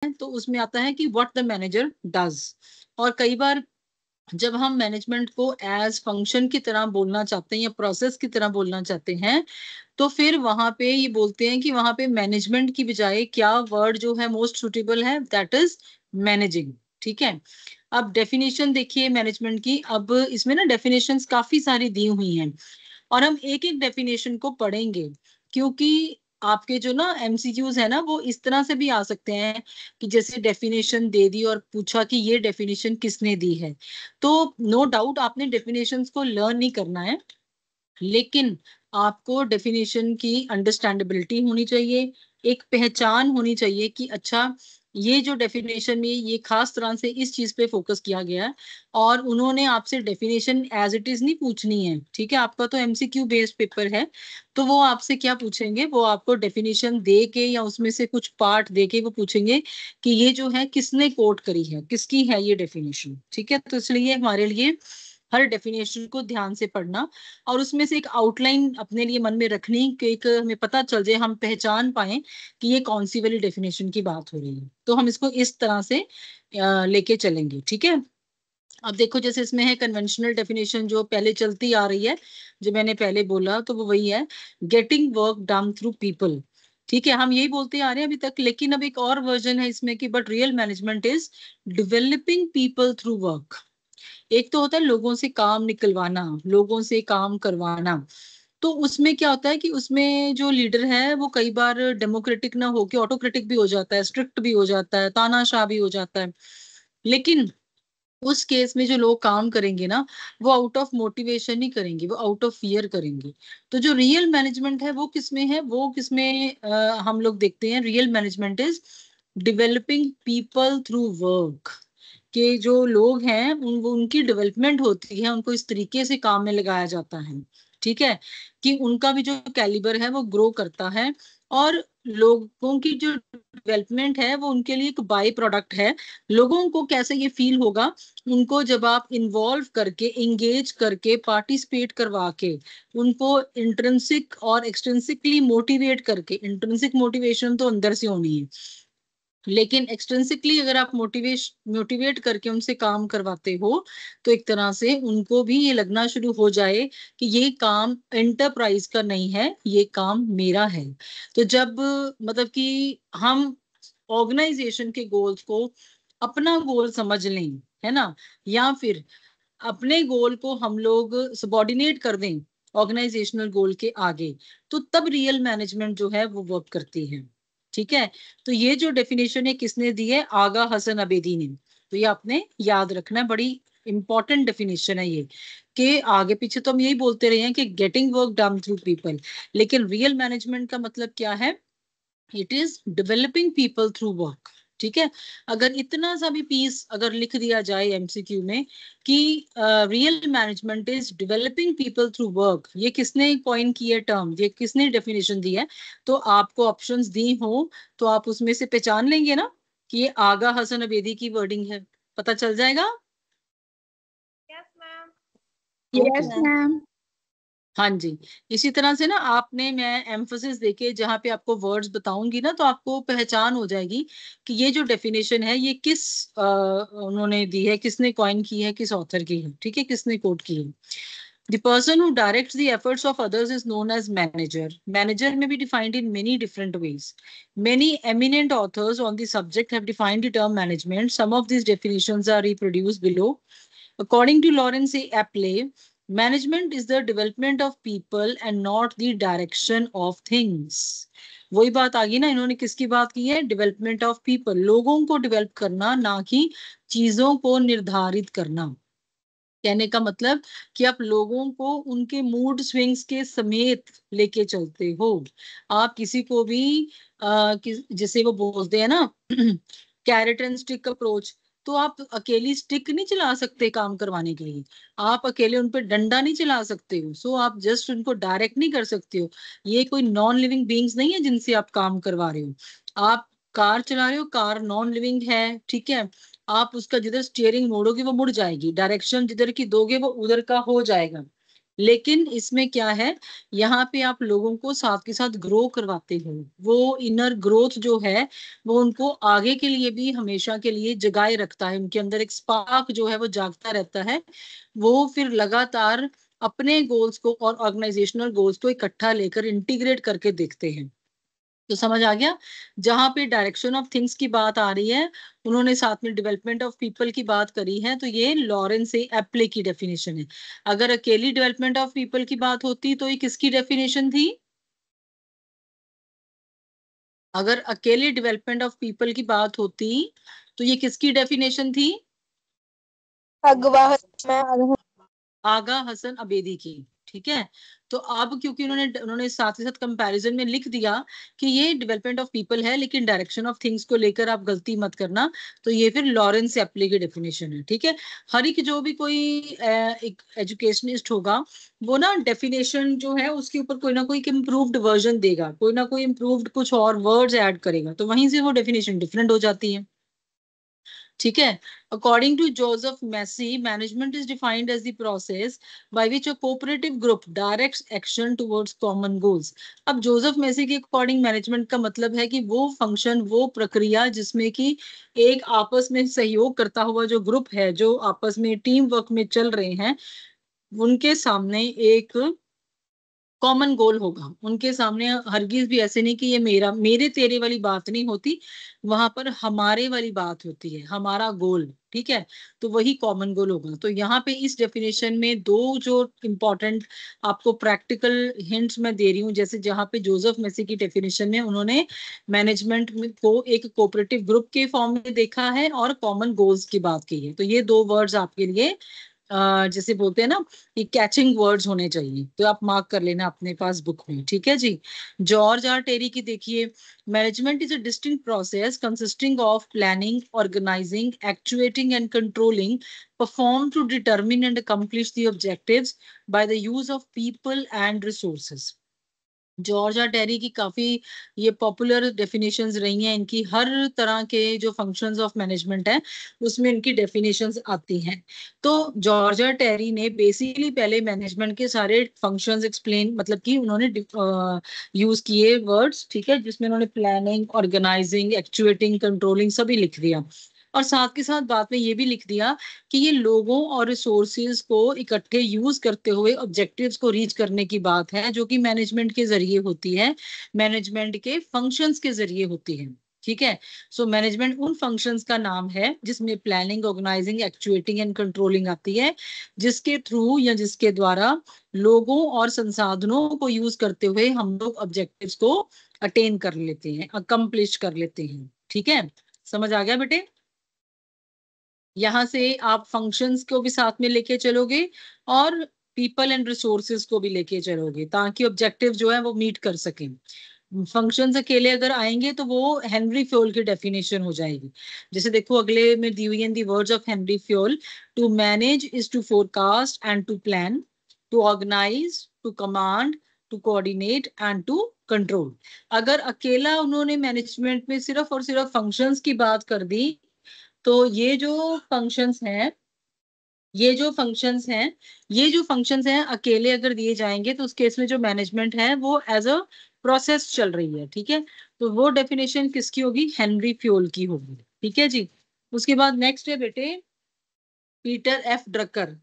तो उसमें आता है कि व्हाट द मैनेजर डज। और कई बार जब हम मैनेजमेंट को एज फंक्शन की तरह बोलना चाहते हैं या प्रोसेस की तरह बोलना चाहते हैं, तो फिर वहां पे ये बोलते हैं कि वहां पे मैनेजमेंट की बजाय क्या वर्ड जो है मोस्ट सुटेबल है, दैट इज मैनेजिंग। ठीक है। अब डेफिनेशन देखिए मैनेजमेंट की। अब इसमें ना डेफिनेशंस काफी सारी दी हुई हैं और हम एक एक डेफिनेशन को पढ़ेंगे, क्योंकि आपके जो ना एमसीक्यूज है ना वो इस तरह से भी आ सकते हैं कि जैसे डेफिनेशन दे दी और पूछा कि ये डेफिनेशन किसने दी है। तो नो डाउट आपने डेफिनेशंस को लर्न नहीं करना है, लेकिन आपको डेफिनेशन की अंडरस्टैंडेबिलिटी होनी चाहिए, एक पहचान होनी चाहिए कि अच्छा ये जो डेफिनेशन में ये खास तरह से इस चीज पे फोकस किया गया है और उन्होंने आपसे डेफिनेशन एज इट इज नहीं पूछनी है। ठीक है, आपका तो एमसीक्यू बेस्ड पेपर है, तो वो आपसे क्या पूछेंगे, वो आपको डेफिनेशन दे के या उसमें से कुछ पार्ट दे के वो पूछेंगे कि ये जो है किसने कोट करी है, किसकी है ये डेफिनेशन। ठीक है, तो इसलिए हमारे लिए हर डेफिनेशन को ध्यान से पढ़ना और उसमें से एक आउटलाइन अपने लिए मन में रखनी कि एक हमें पता चल जाए, हम पहचान पाए कि ये कौन सी वाली डेफिनेशन की बात हो रही है। तो हम इसको इस तरह से लेके चलेंगे। ठीक है। अब देखो जैसे इसमें है कन्वेंशनल डेफिनेशन जो पहले चलती आ रही है, जो मैंने पहले बोला तो वो वही है, getting work done through people. ठीक है, हम यही बोलते आ रहे हैं अभी तक, लेकिन अब एक और वर्जन है इसमें कि but real management is developing people through work. एक तो होता है लोगों से काम निकलवाना, लोगों से काम करवाना। तो उसमें क्या होता है कि उसमें जो लीडर है वो कई बार डेमोक्रेटिक ना होके ऑटोक्रेटिक भी हो जाता है, स्ट्रिक्ट भी हो जाता है, तानाशाह भी हो जाता है। लेकिन उस केस में जो लोग काम करेंगे ना, वो आउट ऑफ मोटिवेशन ही करेंगे, वो आउट ऑफ फियर करेंगे। तो जो रियल मैनेजमेंट है वो किसमें है, वो किसमें हम लोग देखते हैं, real management is developing people through work. के जो लोग हैं वो उनकी डेवलपमेंट होती है, उनको इस तरीके से काम में लगाया जाता है। ठीक है, कि उनका भी जो कैलिबर है वो ग्रो करता है और लोगों की जो डेवलपमेंट है वो उनके लिए एक बाई प्रोडक्ट है। लोगों को कैसे ये फील होगा, उनको जब आप इन्वॉल्व करके इंगेज करके पार्टिसिपेट करवा के उनको इंट्रिंसिक और एक्सट्रिंसिकली मोटिवेट करके, इंट्रिंसिक मोटिवेशन तो अंदर से होनी है, लेकिन एक्सटेंसिकली अगर आप मोटिवेट करके उनसे काम करवाते हो तो एक तरह से उनको भी ये लगना शुरू हो जाए कि ये काम एंटरप्राइज का नहीं है, ये काम मेरा है। तो जब मतलब कि हम ऑर्गेनाइजेशन के गोल्स को अपना गोल समझ लें, है ना, या फिर अपने गोल को हम लोग सबॉर्डिनेट कर दें ऑर्गेनाइजेशनल गोल के आगे, तो तब रियल मैनेजमेंट जो है वो वर्क करती है। ठीक है, तो ये जो डेफिनेशन है किसने दी है, आगा हसन अबेदी ने। तो ये आपने याद रखना है, बड़ी इंपॉर्टेंट डेफिनेशन है ये, कि आगे पीछे तो हम यही बोलते रहे हैं कि getting work done through people, लेकिन रियल मैनेजमेंट का मतलब क्या है, it is developing people through work. ठीक है, अगर इतना सा भी पीस अगर लिख दिया जाए एमसीक्यू में कि real management is developing people through work, ये किसने कॉइन की है टर्म, ये किसने डेफिनेशन दी है, तो आपको ऑप्शंस दी हो तो आप उसमें से पहचान लेंगे ना कि ये आगा हसन अबेदी की वर्डिंग है, पता चल जाएगा। Yes ma'am. Okay. Yes ma'am. हाँ जी, इसी तरह से ना आपने, मैं एम्फोसिस देके जहाँ पे आपको वर्ड्स बताऊंगी ना तो आपको पहचान हो जाएगी कि ये जो डेफिनेशन है ये किस उन्होंने दी है, किसने कॉइन की है, किस ऑथर की है। ठीक है, किसने कोट की है। The person who directs the efforts of others is known as manager. Manager may be defined in many different ways. Many eminent authors on the subject have defined the term management. Some of these definitions are reproduced below. According to Lawrence A. Apley, management is the development of people and not the direction of things. वही बात आ गई ना, इन्होंने किसकी बात की है, development of people, लोगों को डेवलप करना, ना कि चीजों को निर्धारित करना। कहने का मतलब कि आप लोगों को उनके मूड स्विंग्स के समेत लेके चलते हो। आप किसी को भी जैसे वो बोलते हैं ना कैरेट एंड स्टिक अप्रोच, तो आप अकेली स्टिक नहीं चला सकते काम करवाने के लिए, आप अकेले उन पर डंडा नहीं चला सकते हो, सो आप जस्ट उनको डायरेक्ट नहीं कर सकते हो। ये कोई नॉन लिविंग बींग्स नहीं है जिनसे आप काम करवा रहे हो। आप कार चला रहे हो, कार नॉन लिविंग है, ठीक है, आप उसका जिधर स्टीयरिंग मोड़ोगे वो मुड़ जाएगी, डायरेक्शन जिधर की दोगे वो उधर का हो जाएगा। लेकिन इसमें क्या है, यहाँ पे आप लोगों को साथ के साथ ग्रो करवाते हो। वो इनर ग्रोथ जो है वो उनको आगे के लिए भी हमेशा के लिए जगाए रखता है, उनके अंदर एक स्पार्क जो है वो जागता रहता है। वो फिर लगातार अपने गोल्स को और ऑर्गेनाइजेशनल गोल्स को इकट्ठा लेकर इंटीग्रेट करके देखते हैं। तो समझ आ गया। जहां पे डायरेक्शन ऑफ थिंग्स की बात आ रही है, उन्होंने साथ में डेवलपमेंट ऑफ पीपल की बात करी है, तो ये लॉरेंस से एप्ले की डेफिनेशन है। अगर अकेली डेवलपमेंट ऑफ पीपल की बात होती तो ये किसकी डेफिनेशन थी? अगर अकेले डेवलपमेंट ऑफ पीपल की बात होती तो ये किसकी डेफिनेशन थी? अगवा मैम। आगा हसन अबेदी की। ठीक है। तो अब क्योंकि उन्होंने उन्होंने साथ ही साथ कंपैरिजन में लिख दिया कि ये डेवलपमेंट ऑफ पीपल है लेकिन डायरेक्शन ऑफ थिंग्स को लेकर आप गलती मत करना, तो ये फिर लॉरेंस एप्ले की डेफिनेशन है। ठीक है। हर एक जो भी कोई एक एजुकेशनिस्ट होगा वो ना डेफिनेशन जो है उसके ऊपर कोई ना कोई इम्प्रूव्ड वर्जन देगा, कोई ना कोई इम्प्रूव्ड कुछ और वर्ड्स ऐड करेगा, तो वहीं से वो डेफिनेशन डिफरेंट हो जाती है। ठीक है। According to Joseph Massey, management is defined as the process by which a cooperative group directs action towards common goals. अब जोसेफ मैसी के अकॉर्डिंग मैनेजमेंट का मतलब है कि वो फंक्शन, वो प्रक्रिया जिसमें कि एक आपस में सहयोग करता हुआ जो ग्रुप है, जो आपस में टीम वर्क में चल रहे हैं, उनके सामने एक कॉमन गोल होगा। उनके सामने हरगिज भी ऐसे नहीं कि ये मेरा मेरे तेरे वाली बात नहीं होती, वहां पर हमारे वाली बात होती है, हमारा गोल। ठीक है। तो वही कॉमन गोल होगा। तो यहाँ पे इस डेफिनेशन में दो जो इंपॉर्टेंट आपको प्रैक्टिकल हिंट्स मैं दे रही हूँ, जैसे जहाँ पे जोसेफ मेसी की डेफिनेशन में उन्होंने मैनेजमेंट को एक कोऑपरेटिव ग्रुप के फॉर्म में देखा है और कॉमन गोल्स की बात की है। तो ये दो वर्ड्स आपके लिए जैसे बोलते हैं ना कि कैचिंग वर्ड्स होने चाहिए, तो आप मार्क कर लेना अपने पास बुक में। ठीक है जी। जॉर्ज आर टेरी की देखिए, management is a distinct process consisting of planning, organising, actuating and controlling, perform to determine and accomplish the objectives by the use of people and resources. George R Terry की काफी ये popular definitions रही हैं, इनकी हर तरह के जो functions of management है उसमें इनकी डेफिनेशंस आती हैं। तो जॉर्ज आर टेरी ने बेसिकली पहले मैनेजमेंट के सारे फंक्शंस एक्सप्लेन, मतलब कि उन्होंने यूज किए वर्ड्स, ठीक है, जिसमें उन्होंने प्लानिंग, ऑर्गेनाइजिंग, एक्चुएटिंग, कंट्रोलिंग सभी लिख दिया। और साथ के साथ बात में ये भी लिख दिया कि ये लोगों और रिसोर्सेज को इकट्ठे यूज करते हुए ऑब्जेक्टिव्स को रीच करने की बात है, जो कि मैनेजमेंट के जरिए होती है, मैनेजमेंट के फंक्शंस के जरिए होती है। ठीक है। सो मैनेजमेंट उन फंक्शंस का नाम है जिसमें planning, organising, actuating and controlling आती है, जिसके थ्रू या जिसके द्वारा लोगों और संसाधनों को यूज करते हुए हम लोग ऑब्जेक्टिव्स को अटेन कर लेते हैं, अकम्प्लिश कर लेते हैं। ठीक है। समझ आ गया बेटे? यहां से आप फंक्शंस को भी साथ में लेके चलोगे और पीपल एंड रिसोर्सेज को भी लेके चलोगे, ताकि ऑब्जेक्टिव जो है वो मीट कर सकें। फंक्शंस अकेले अगर आएंगे तो वो हेनरी फ्योल की डेफिनेशन हो जाएगी। जैसे देखो अगले में दी हुई है, the words of Henry Fayol, to manage is to forecast and to plan, to organise, to command, to coordinate and to control. अगर अकेला उन्होंने मैनेजमेंट में सिर्फ और सिर्फ फंक्शंस की बात कर दी, तो ये जो फंक्शंस हैं अकेले अगर दिए जाएंगे तो उस केस में जो मैनेजमेंट है वो एज अ प्रोसेस चल रही है। ठीक है। तो वो डेफिनेशन किसकी होगी? हेनरी फ्योल की होगी। ठीक है जी। उसके बाद नेक्स्ट है बेटे Peter F Drucker.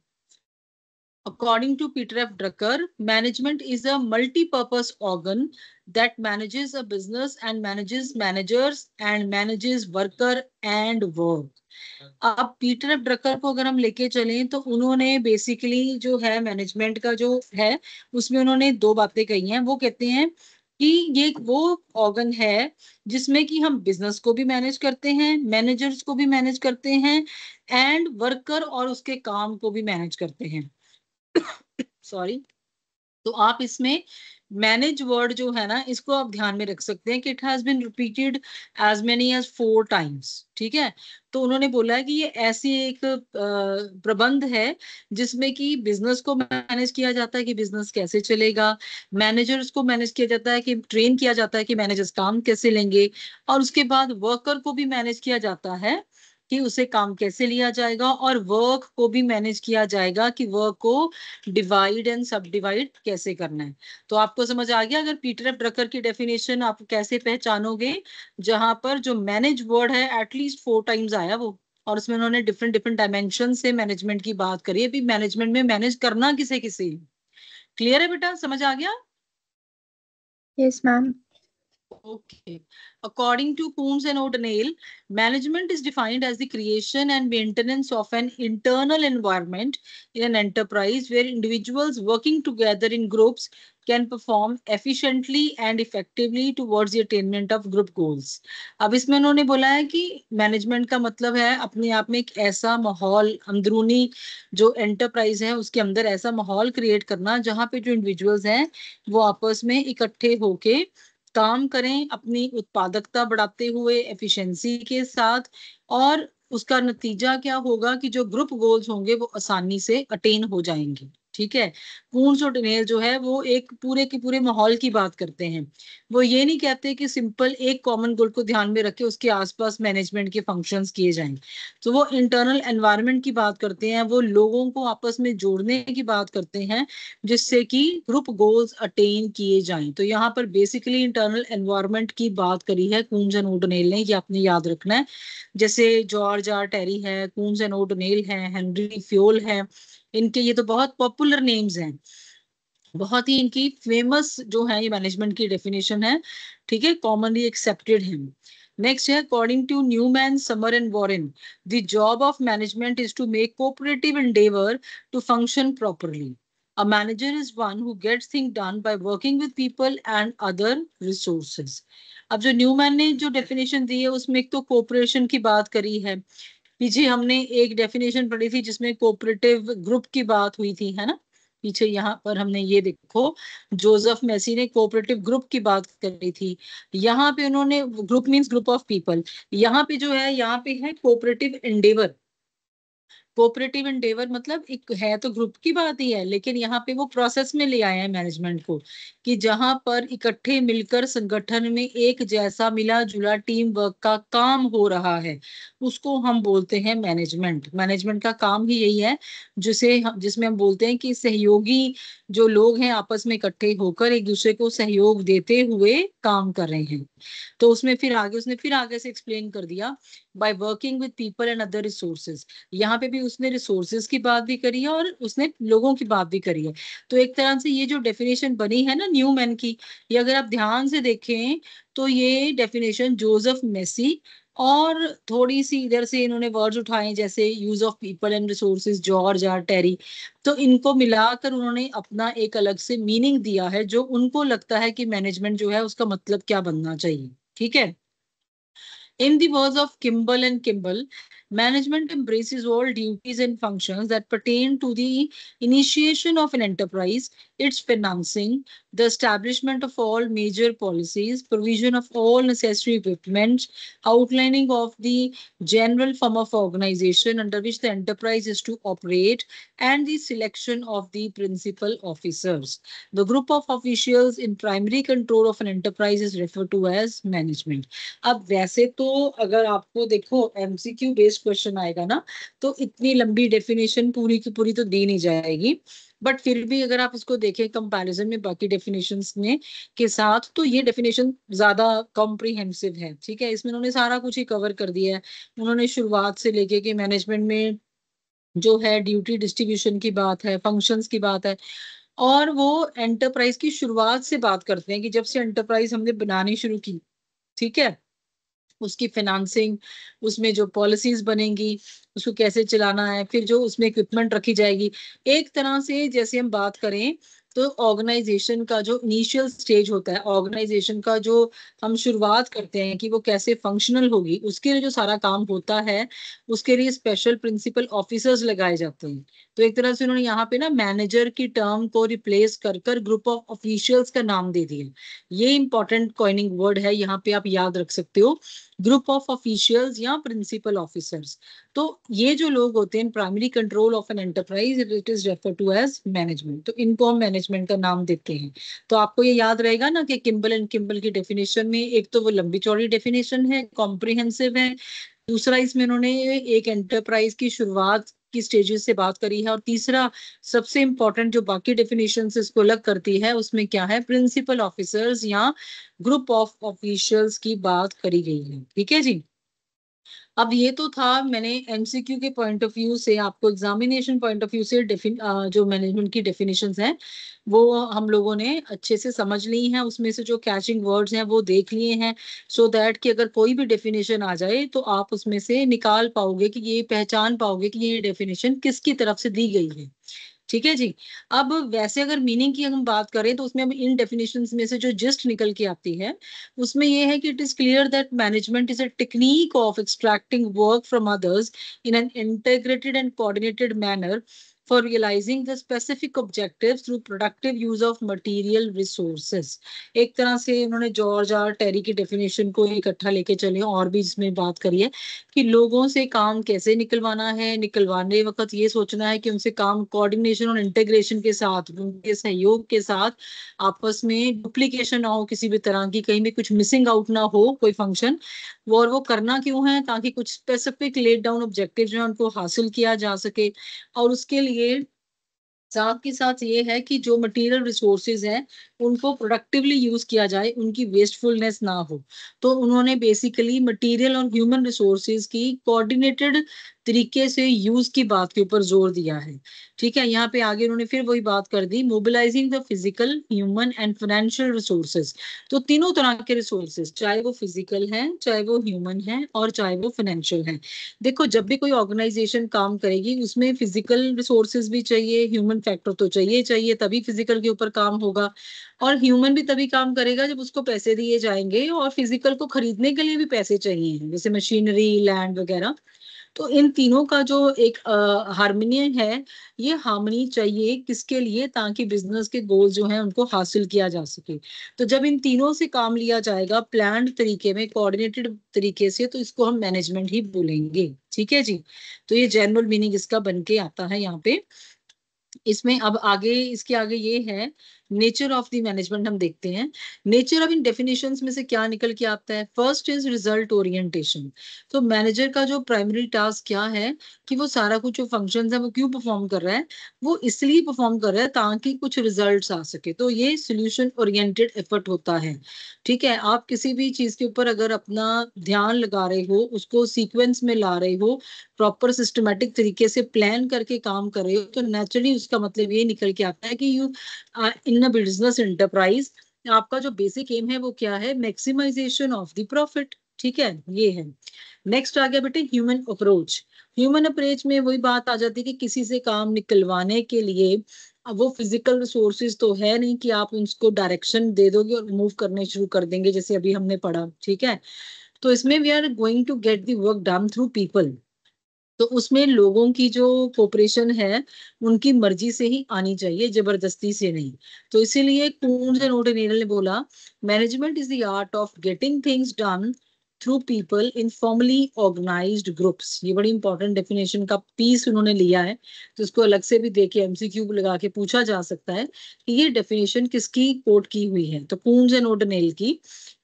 According to Peter F. Drucker, management is a multi-purpose organ that manages a business and manages managers and manages worker and work. अब पीटर एफ ड्रकर को अगर हम लेके चलें तो उन्होंने बेसिकली जो है मैनेजमेंट का जो है उसमें उन्होंने दो बातें कही हैं। वो कहते हैं कि ये वो ऑर्गन है जिसमें कि हम बिजनेस को भी मैनेज करते हैं, मैनेजर्स को भी मैनेज करते हैं एंड वर्कर और उसके काम को भी मैनेज करते हैं। सॉरी। तो आप इसमें मैनेज वर्ड जो है ना इसको आप ध्यान में रख सकते हैं कि it has been repeated as many as 4 times. ठीक है। तो उन्होंने बोला है कि ये ऐसी एक प्रबंध है जिसमें कि बिजनेस को मैनेज किया जाता है कि बिजनेस कैसे चलेगा, मैनेजर्स को मैनेज किया जाता है कि ट्रेन किया जाता है कि मैनेजर्स काम कैसे लेंगे, और उसके बाद वर्कर को भी मैनेज किया जाता है कि उसे काम कैसे लिया जाएगा और वर्क को भी मैनेज किया जाएगा कि वर्क को डिवाइड एंड सब डिवाइड कैसे करना है। तो आपको समझ आ गया। अगर पीटर एफ ड्रकर की डेफिनेशन आप कैसे पहचानोगे, जहां पर जो मैनेज वर्ड है एटलीस्ट 4 टाइम्स आया वो, और उसमें उन्होंने डिफरेंट डिफरेंट डायमेंशन से मैनेजमेंट की बात करी है। अभी मैनेजमेंट में मैनेज करना किसे किसे, क्लियर है बेटा, समझ आ गया? Yes ma'am. Okay. According to Coons and O'Donnell, management is defined as the creation and maintenance of an internal environment in an enterprise where individuals working together in groups can perform efficiently and effectively towards the attainment of group goals. अब इसमें उन्होंने बोला है कि management का मतलब है अपने आप में एक ऐसा माहौल, अंदरूनी जो एंटरप्राइज है उसके अंदर ऐसा माहौल क्रिएट करना जहां पे जो इंडिविजुअल्स हैं वो आपस में इकट्ठे होके काम करें अपनी उत्पादकता बढ़ाते हुए एफिशिएंसी के साथ, और उसका नतीजा क्या होगा कि जो ग्रुप गोल्स होंगे वो आसानी से अटेन हो जाएंगे। ठीक है। कून्स और डनेल जो है वो एक पूरे के पूरे माहौल की बात करते हैं। वो ये नहीं कहते कि सिंपल एक कॉमन गोल को ध्यान में रखे उसके आसपास मैनेजमेंट के फंक्शंस किए जाएं। तो वो इंटरनल एनवायरनमेंट की बात करते हैं, वो लोगों को आपस में जोड़ने की बात करते हैं जिससे कि ग्रुप गोल्स अटेन किए जाएं। तो यहाँ पर बेसिकली इंटरनल एनवायरनमेंट की बात करी है कून्स एंड ओडनेल ने, ये आपने याद रखना है। जैसे जॉर्ज आर टेरी है, कून्स एंड ओडनेल है, हेनरी फ्योल है, इनके ये तो बहुत पॉपुलर नेम्स हैं, बहुत ही इनकी फेमस जो है ये मैनेजमेंट की डेफिनेशन है। ठीक है, कॉमनली एक्सेप्टेड है। नेक्स्ट है according to Newman, Summer and Warren, the job of management is to make cooperative endeavour to function properly. A manager is one who gets things done by working with people and other resources. अब जो Newman ने जो definition दी है उसमें एक तो cooperation की बात करी है। पीछे हमने एक डेफिनेशन पढ़ी थी जिसमें कोऑपरेटिव ग्रुप की बात हुई थी, है ना। पीछे यहाँ पर हमने ये देखो, जोसेफ मेसी ने कोऑपरेटिव ग्रुप की बात करी थी। यहाँ पे उन्होंने, group means group of people, यहाँ पे जो है यहाँ पे है कोऑपरेटिव एंडेवर। कोऑपरेटिव एंडेवर मतलब एक है तो ग्रुप की बात ही है, लेकिन यहाँ पे वो प्रोसेस में ले आए हैं मैनेजमेंट को कि जहां पर इकट्ठे मिलकर संगठन में एक जैसा मिला जुला टीम वर्क का काम हो रहा है, उसको हम बोलते हैं मैनेजमेंट। मैनेजमेंट का काम ही यही है जिसमें हम बोलते हैं कि सहयोगी जो लोग हैं आपस में इकट्ठे होकर एक दूसरे को सहयोग देते हुए काम कर रहे हैं। तो उसमें फिर आगे से एक्सप्लेन कर दिया, by working with people and other resources. यहाँ पे भी उसने रिसोर्सेज की बात भी करी है और उसने लोगों की बात भी करी है। तो एक तरह से ये जो डेफिनेशन बनी है ना न्यूमैन की, ये अगर आप ध्यान से देखें तो ये डेफिनेशन जोसेफ मेसी और थोड़ी सी इधर से इन्होंने वर्ड्स उठाए जैसे use of people and resources, George R Terry, तो इनको मिलाकर उन्होंने अपना एक अलग से मीनिंग दिया है जो उनको लगता है कि मैनेजमेंट जो है उसका मतलब क्या बनना चाहिए। ठीक है। In the words of Kimball and Kimball, management embraces all duties and functions that pertain to the initiation of an enterprise, its financing, the establishment of all major policies, provision of all necessary equipment, outlining of the general form of organization under which the enterprise is to operate, and the selection of the principal officers. The group of officials in primary control of an enterprise is referred to as management. अब वैसे तो अगर आपको देखो MCQ based question आएगा ना, तो इतनी लंबी डेफिनेशन पूरी की पूरी तो दी नहीं जाएगी, बट फिर भी अगर आप इसको देखें कंपैरिजन में बाकी डेफिनेशंस में के साथ, तो ये डेफिनेशन ज्यादा कॉम्प्रिहेंसिव है। ठीक है, इसमें उन्होंने सारा कुछ ही कवर कर दिया है। उन्होंने शुरुआत से लेके कि मैनेजमेंट में जो है ड्यूटी डिस्ट्रीब्यूशन की बात है, फंक्शंस की बात है, और वो एंटरप्राइज की शुरुआत से बात करते हैं कि जब से एंटरप्राइज हमने बनानी शुरू की, ठीक है, उसकी फाइनेंसिंग, उसमें जो पॉलिसीज बनेंगी, उसको कैसे चलाना है, फिर जो उसमें इक्विपमेंट रखी जाएगी। एक तरह से जैसे हम बात करें तो ऑर्गेनाइजेशन का जो इनिशियल स्टेज होता है, ऑर्गेनाइजेशन का जो हम शुरुआत करते हैं कि वो कैसे फंक्शनल होगी, उसके लिए जो सारा काम होता है उसके लिए स्पेशल प्रिंसिपल ऑफिसर्स लगाए जाते हैं। तो एक तरह से उन्होंने यहाँ पे ना मैनेजर की टर्म को रिप्लेस कर कर ग्रुप ऑफ ऑफिशियल्स का नाम दे दिया। ये इंपॉर्टेंट कॉइनिंग वर्ड है, यहाँ पे आप याद रख सकते हो, ग्रुप ऑफ ऑफिशियल्स या प्रिंसिपल ऑफिसर्स। तो ये जो लोग होते हैं primary control of an enterprise, it is refer to as management, तो इनको हम मैनेजमेंट का नाम देते हैं। तो आपको ये याद रहेगा ना कि किम्बल एंड किम्बल की डेफिनेशन में एक तो वो लंबी चौड़ी डेफिनेशन है, कॉम्प्रिहेंसिव है, दूसरा इसमें उन्होंने एक एंटरप्राइज की शुरुआत की स्टेजेस से बात करी है, और तीसरा सबसे इंपॉर्टेंट जो बाकी डेफिनेशन इसको अलग करती है उसमें क्या है, प्रिंसिपल ऑफिसर्स या ग्रुप ऑफ ऑफिशियल्स की बात करी गई है। ठीक है जी। अब ये तो था मैंने एमसीक्यू के पॉइंट ऑफ व्यू से, आपको एग्जामिनेशन पॉइंट ऑफ व्यू से जो मैनेजमेंट की डेफिनेशंस हैं वो हम लोगों ने अच्छे से समझ ली हैं, उसमें से जो कैचिंग वर्ड्स हैं वो देख लिए हैं, सो दैट कि अगर कोई भी डेफिनेशन आ जाए तो आप उसमें से निकाल पाओगे, कि ये पहचान पाओगे कि ये डेफिनेशन किसकी तरफ से दी गई है। ठीक है जी। अब वैसे अगर मीनिंग की हम बात करें तो उसमें अब इन डेफिनेशंस में से जो जस्ट निकल के आती है उसमें ये है कि it is clear that management is a technique of extracting work from others in an integrated and coordinated manner for realizing the specific objectives through productive use of material resources। एक तरह से उन्होंने जॉर्ज आर टेरी की definition को इकट्ठा लेके चले और भी इसमें बात करी है कि लोगों से काम कैसे निकलवाना है, निकलवाने वक्त ये सोचना है कि उनसे काम कोऑर्डिनेशन और इंटीग्रेशन के साथ, उनके सहयोग के साथ, आपस में डुप्लीकेशन ना हो किसी भी तरह की, कहीं भी कुछ मिसिंग आउट ना हो कोई फंक्शन। वो करना क्यों है, ताकि कुछ स्पेसिफिक लेड डाउन ऑब्जेक्टिव जो है उनको हासिल किया जा सके। और उसके लिए साथ के साथ ये है कि जो मटेरियल रिसोर्सेज हैं उनको प्रोडक्टिवली यूज किया जाए, उनकी वेस्टफुलनेस ना हो। तो उन्होंने बेसिकली मटेरियल और ह्यूमन रिसोर्सेज की कोऑर्डिनेटेड तरीके से यूज की बात के ऊपर जोर दिया है। ठीक है, यहाँ पे आगे उन्होंने फिर वही बात कर दी, mobilising the physical, human and financial resources. तो तीनों तरह के रिसोर्सेज, चाहे वो फिजिकल हैं, चाहे वो ह्यूमन हैं, और चाहे वो फाइनेंशियल हैं। देखो जब भी कोई ऑर्गेनाइजेशन काम करेगी उसमें फिजिकल रिसोर्सेज भी चाहिए, ह्यूमन फैक्टर तो चाहिए चाहिए, तभी फिजिकल के ऊपर काम होगा। और ह्यूमन भी तभी काम करेगा जब उसको पैसे दिए जाएंगे, और फिजिकल को खरीदने के लिए भी पैसे चाहिए, जैसे मशीनरी, लैंड वगैरह। तो इन तीनों का जो एक हार्मनी है, ये हार्मनी चाहिए किसके लिए, ताकि बिजनेस के गोल जो हैं उनको हासिल किया जा सके। तो जब इन तीनों से काम लिया जाएगा प्लान्ड तरीके में, कोऑर्डिनेटेड तरीके से, तो इसको हम मैनेजमेंट ही बोलेंगे। ठीक है जी। तो ये जनरल मीनिंग इसका बन के आता है यहाँ पे। इसमें अब आगे, इसके आगे ये है नेचर ऑफ द मैनेजमेंट, हम देखते हैं नेचर। अब इन डेफिनेशंस में से क्या निकल के आता है, फर्स्ट इज रिजल्ट ओरिएंटेशन। तो मैनेजर का जो प्राइमरी टास्क क्या है, कि वो सारा कुछ जो फंक्शंस है वो क्यों परफॉर्म कर रहा है, वो इसलिए परफॉर्म कर रहा है ताकि कुछ रिजल्ट्स आ सके। तो ये सोल्यूशन ओरिएंटेड एफर्ट होता है। ठीक है, आप किसी भी चीज के ऊपर अगर अपना ध्यान लगा रहे हो, उसको सीक्वेंस में ला रहे हो, प्रॉपर सिस्टमेटिक तरीके से प्लान करके काम कर रहे हो, तो नेचुरली उसका मतलब ये निकल के आता है कि you in a business enterprise आपका जो बेसिक एम है वो क्या है, मैक्सिमाइजेशन ऑफ द प्रॉफिट। ठीक है, ये है। नेक्स्ट आ गया बेटे ह्यूमन अप्रोच। ह्यूमन अप्रोच में वही बात आ जाती है कि किसी से काम निकलवाने के लिए, अब वो फिजिकल रिसोर्सेज तो है नहीं कि आप उसको डायरेक्शन दे दोगे और मूव करने शुरू कर देंगे, जैसे अभी हमने पढ़ा। ठीक है, तो इसमें we are going to get the work done through people. तो उसमें लोगों की जो कोऑपरेशन है उनकी मर्जी से ही आनी चाहिए, जबरदस्ती से नहीं। तो इसीलिए कून्स एंड ओडेनेल ने बोला, management is the art of getting things done through people in formally organised groups. ये बड़ी इंपॉर्टेंट डेफिनेशन का पीस उन्होंने लिया है, तो इसको अलग से भी देके एमसीक्यू लगा के पूछा जा सकता है कि ये डेफिनेशन किसकी कोट की हुई है। तो कून्स एंड ओडेनेल की,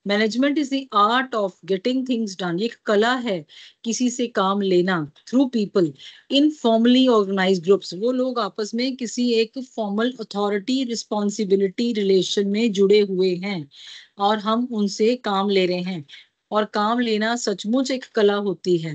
management is the art of getting things done, ये एक कला है किसी से काम लेना, through people in formally organise groups. वो लोग आपस में किसी एक फॉर्मल अथॉरिटी रिस्पॉन्सिबिलिटी रिलेशन में जुड़े हुए हैं और हम उनसे काम ले रहे हैं। और काम लेना सचमुच एक कला होती है,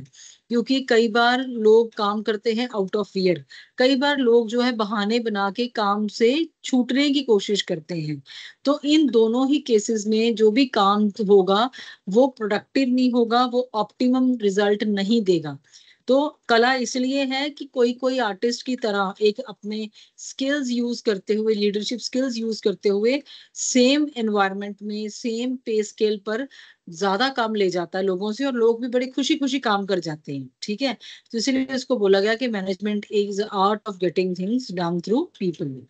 क्योंकि कई बार लोग काम करते हैं आउट ऑफ फियर, कई बार लोग जो है बहाने बना के काम से छूटने की कोशिश करते हैं। तो इन दोनों ही केसेस में जो भी काम होगा वो प्रोडक्टिव नहीं होगा, वो ऑप्टिमम रिजल्ट नहीं देगा। तो कला इसलिए है कि कोई कोई आर्टिस्ट की तरह एक अपने स्किल्स यूज करते हुए, लीडरशिप स्किल्स यूज करते हुए, सेम एनवायरनमेंट में सेम पे स्केल पर ज्यादा काम ले जाता है लोगों से, और लोग भी बड़े खुशी खुशी काम कर जाते हैं। ठीक है, तो इसलिए इसको बोला गया कि management is art of getting things done through people.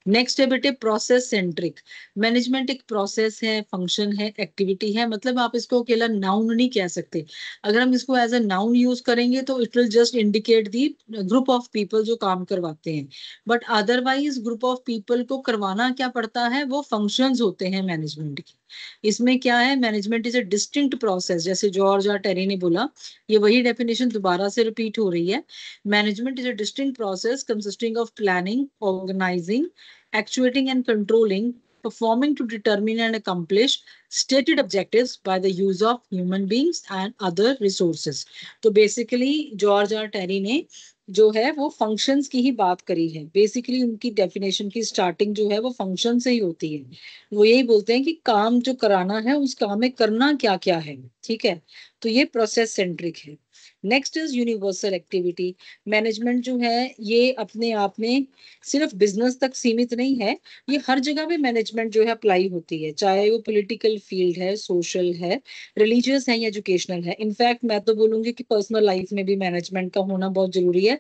Next है बेटे प्रोसेस सेंट्रिक। मैनेजमेंट एक प्रोसेस है, फंक्शन है, एक्टिविटी है, मतलब आप इसको अकेला नाउन नहीं कह सकते। अगर हम इसको एज अ नाउन यूज करेंगे तो it will just indicate the group of people जो काम करवाते हैं, but otherwise group of people को करवाना क्या पड़ता है, वो फंक्शंस होते हैं मैनेजमेंट के। इसमें क्या है, management is a distinct process, जैसे जॉर्ज और टेरी ने बोला, ये वही डेफिनेशन दोबारा से रिपीट हो रही है। Management is a distinct process consisting of planning, organising, actuating and controlling, performing to determine and accomplish stated objectives by the use of human beings and other resources. तो बेसिकली जॉर्ज आर टेरी ने जो है वो functions की ही बात करी है। Basically उनकी डेफिनेशन की स्टार्टिंग जो है वो फंक्शन से ही होती है। वो यही बोलते हैं कि काम जो कराना है उस काम में करना क्या क्या है, ठीक है। तो ये प्रोसेस सेंट्रिक है। Next is universal activity. Management जो है ये अपने आप में सिर्फ बिजनेस तक सीमित नहीं है, ये हर जगह पे मैनेजमेंट जो है अप्लाई होती है, चाहे वो पॉलिटिकल फील्ड है, सोशल है, रिलीजियस है या एजुकेशनल है। इनफैक्ट मैं तो बोलूंगी कि पर्सनल लाइफ में भी मैनेजमेंट का होना बहुत जरूरी है।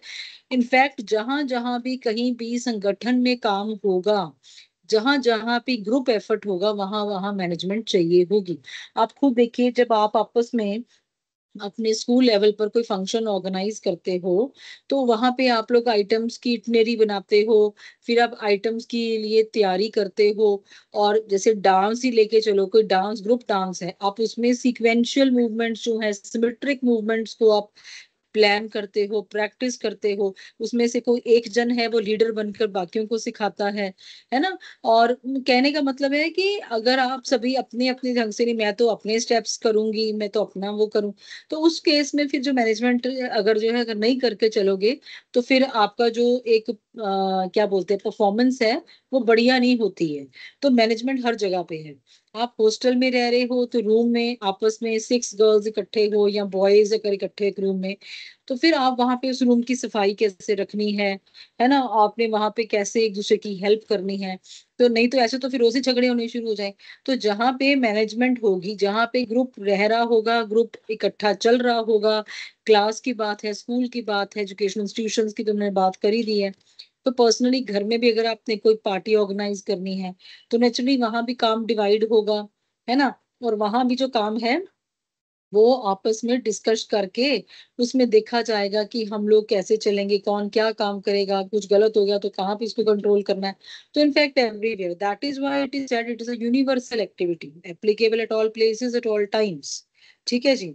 इनफैक्ट जहां जहां भी कहीं भी संगठन में काम होगा, जहां जहां भी ग्रुप एफर्ट होगा, वहां वहां मैनेजमेंट चाहिए होगी। आप खुद देखिए, जब आप आपस में अपने स्कूल लेवल पर कोई फंक्शन ऑर्गेनाइज करते हो, तो वहां पे आप लोग आइटम्स की इटनरी बनाते हो, फिर आप आइटम्स के लिए तैयारी करते हो। और जैसे डांस ही लेके चलो, कोई डांस ग्रुप डांस है, आप उसमें सीक्वेंशियल मूवमेंट्स जो है, सिमेट्रिक मूवमेंट्स को आप प्लान करते हो, प्रैक्टिस करते हो। उसमें से कोई एक जन है वो लीडर बनकर बाकियों को सिखाता है ना। और कहने का मतलब है कि अगर आप सभी अपने अपने ढंग से नहीं, मैं तो अपने स्टेप्स करूंगी, मैं तो अपना वो करूं, तो उस केस में फिर जो मैनेजमेंट अगर जो है अगर नहीं करके चलोगे, तो फिर आपका जो एक क्या बोलते हैं परफॉर्मेंस है, वो बढ़िया नहीं होती है। तो मैनेजमेंट हर जगह पे है। आप हॉस्टल में रह रहे हो तो रूम में आपस में 6 गर्ल्स इकट्ठे हो या बॉयज अगर इकट्ठे एक रूम में, तो फिर आप वहां पे उस रूम की सफाई कैसे रखनी है ना, आपने वहां पे कैसे एक दूसरे की हेल्प करनी है। तो नहीं तो ऐसे तो फिर रोज ही झगड़े होने शुरू हो जाए। तो जहां पे मैनेजमेंट होगी, जहां पे ग्रुप रह रहा होगा, ग्रुप इकट्ठा चल रहा होगा, क्लास की बात है, स्कूल की बात है, एजुकेशनल इंस्टीट्यूशंस की तुमने बात करी दी है, तो पर्सनली घर में भी अगर आपने कोई पार्टी ऑर्गेनाइज करनी है, तो नेचुरली वहां भी काम डिवाइड होगा, है ना। और वहां भी जो काम है वो आपस में डिस्कस करके उसमें देखा जाएगा कि हम लोग कैसे चलेंगे, कौन क्या काम करेगा, कुछ गलत हो गया तो कहाँ पे इसको कंट्रोल करना है। तो in fact everywhere, that is why it is said it is a universal activity applicable at all places at all times. ठीक है जी।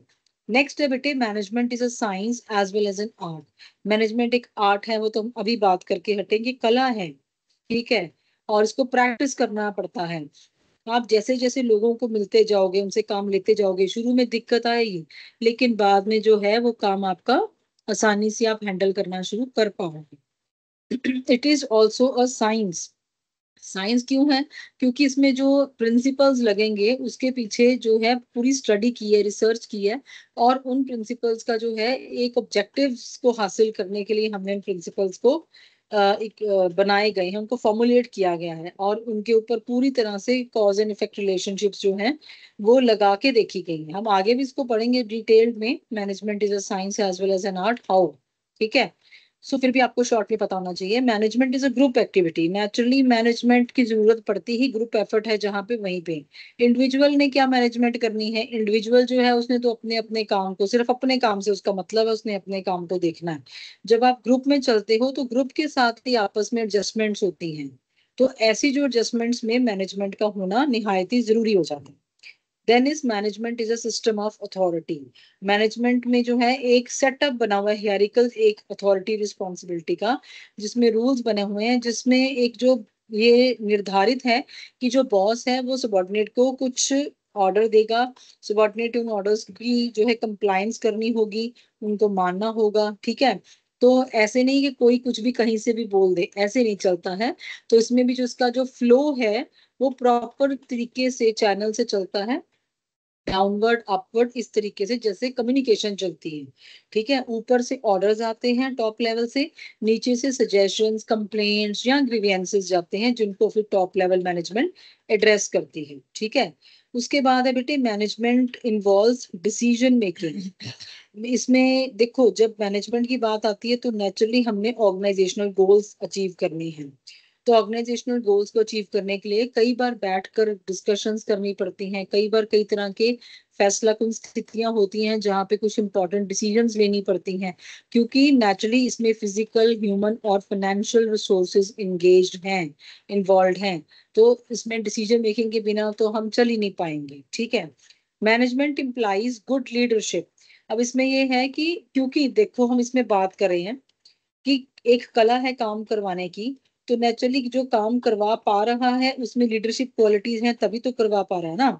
नेक्स्ट है बेटे, management is a science as well as an art. Management एक art है, वो तो हम अभी बात करके हटेंगे, कला है, ठीक है। और इसको प्रैक्टिस करना पड़ता है। आप जैसे जैसे लोगों को मिलते जाओगे, उनसे काम लेते जाओगे, शुरू में दिक्कत आएगी, लेकिन बाद में जो है वो काम आपका आसानी से आप हैंडल करना शुरू कर पाओगे। It is also a science. Science क्यों है, क्योंकि इसमें जो प्रिंसिपल्स लगेंगे उसके पीछे जो है पूरी स्टडी की है, रिसर्च की है। और उन प्रिंसिपल्स का जो है एक ऑब्जेक्टिव्स को हासिल करने के लिए हमने इन प्रिंसिपल्स को बनाए गए हैं, उनको फॉर्मुलेट किया गया है, और उनके ऊपर पूरी तरह से कॉज एंड इफेक्ट रिलेशनशिप्स जो हैं वो लगा के देखी गई है। हम आगे भी इसको पढ़ेंगे डिटेल्ड में, management is a science as well as an art how, ठीक है। सो फिर भी आपको शॉर्टली पता होना चाहिए, management is a group activity. Naturally management की जरूरत पड़ती ही ग्रुप एफर्ट है जहां पे, वहीं पे इंडिविजुअल ने क्या मैनेजमेंट करनी है, इंडिविजुअल जो है उसने तो अपने अपने काम को, सिर्फ अपने काम से उसका मतलब है उसने अपने काम को देखना है। जब आप ग्रुप में चलते हो तो ग्रुप के साथ ही आपस में एडजस्टमेंट्स होती हैं। तो ऐसी जो एडजस्टमेंट्स में मैनेजमेंट का होना निहायत ही जरूरी हो जाता है। Then is management is a system of authority. Management में जो है एक सेटअप बना हुआ है, हियरिकल एक अथॉरिटी रिस्पॉन्सिबिलिटी का, जिसमें रूल्स बने हुए हैं, जिसमें एक जो ये निर्धारित है कि जो बॉस है वो सबॉर्डिनेट को कुछ ऑर्डर देगा, सबॉर्डिनेट उन ऑर्डर्स की जो है कंप्लायंस करनी होगी, उनको मानना होगा, ठीक है। तो ऐसे नहीं कि कोई कुछ भी कहीं से भी बोल दे, ऐसे नहीं चलता है। तो इसमें भी जो इसका जो फ्लो है वो प्रॉपर तरीके से चैनल से चलता है, डाउनवर्ड अपवर्ड इस तरीके से जैसे कम्युनिकेशन चलती है, ठीक है। ऊपर से ऑर्डर्स आते हैं टॉप लेवल से, नीचे से सजेशंस, कंप्लेंट्स या ग्रीवियंसेस जाते हैं, जिनको फिर टॉप लेवल मैनेजमेंट एड्रेस करती है, ठीक है। उसके बाद है बेटे, मैनेजमेंट इन्वॉल्व्स डिसीजन मेकिंग। इसमें देखो, जब मैनेजमेंट की बात आती है तो नेचुरली हमने ऑर्गेनाइजेशनल गोल्स अचीव करनी है। तो ऑर्गेनाइजेशनल गोल्स को अचीव करने के लिए कई बार बैठकर डिस्कशंस करनी पड़ती हैं, कई बार कई तरह के फैसला कुन स्थितियां होती हैं जहाँ पे कुछ इंपॉर्टेंट डिसीजंस लेनी पड़ती हैं, क्योंकि नेचुरली इसमें फिजिकल, ह्यूमन और फाइनेंशियल रिसोर्सेज इंगेज्ड हैं, इन्वॉल्व हैं। तो इसमें डिसीजन मेकिंग के बिना तो हम चल ही नहीं पाएंगे। ठीक है। Management implies good leadership. अब इसमें ये है कि क्योंकि देखो हम इसमें बात कर रहे हैं कि एक कला है काम करवाने की, तो नेचुरली जो काम करवा पा रहा है उसमें लीडरशिप क्वालिटीज हैं तभी तो करवा पा रहा है ना।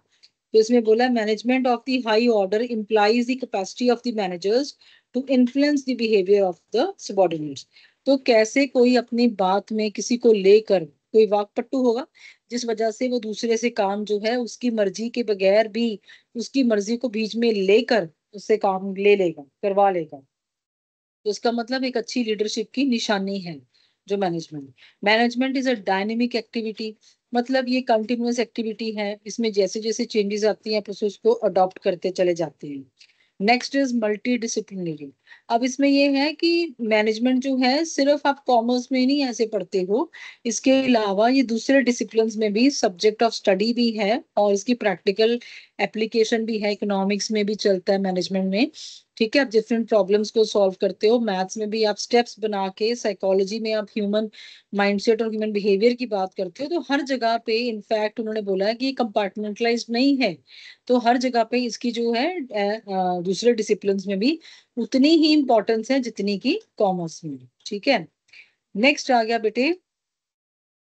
तो इसमें बोला management of the high order implies the capacity of the managers to influence the behaviour of the subordinates. तो कैसे कोई अपनी बात में किसी को लेकर, कोई वाकपट्टू होगा जिस वजह से वो दूसरे से काम जो है उसकी मर्जी के बगैर भी उसकी मर्जी को बीच में लेकर उससे काम ले लेगा, करवा लेगा। तो इसका मतलब एक अच्छी लीडरशिप की निशानी है जो management. Management is a dynamic activity, मतलब ये कंटिन्यूअस एक्टिविटी है, इसमें जैसे जैसे चेंजेस आती हैं प्रोसेस को अडॉप्ट करते चले जाते हैं। Next is multi disciplinary. अब इसमें ये है कि मैनेजमेंट जो है सिर्फ आप कॉमर्स में नहीं ऐसे पढ़ते हो, इसके अलावा ये दूसरे डिसिप्लिन्स में भी सब्जेक्ट ऑफ स्टडी भी है और इसकी प्रैक्टिकल एप्लीकेशन भी है। इकोनॉमिक्स में भी चलता है मैनेजमेंट में। ठीक है। आप डिफरेंट प्रॉब्लम्स को सॉल्व करते हो, मैथ्स में भी आप स्टेप्स बना के, साइकोलॉजी में आप ह्यूमन माइंडसेट और ह्यूमन बिहेवियर की बात करते हो। तो हर जगह पे इनफैक्ट उन्होंने बोला है कि ये कंपार्टमेंटलाइज नहीं है, तो हर जगह पे इसकी जो है दूसरे डिसिप्लिन्स में भी उतनी ही इंपॉर्टेंस है जितनी की कॉमर्स में। ठीक है। नेक्स्ट आ गया बेटे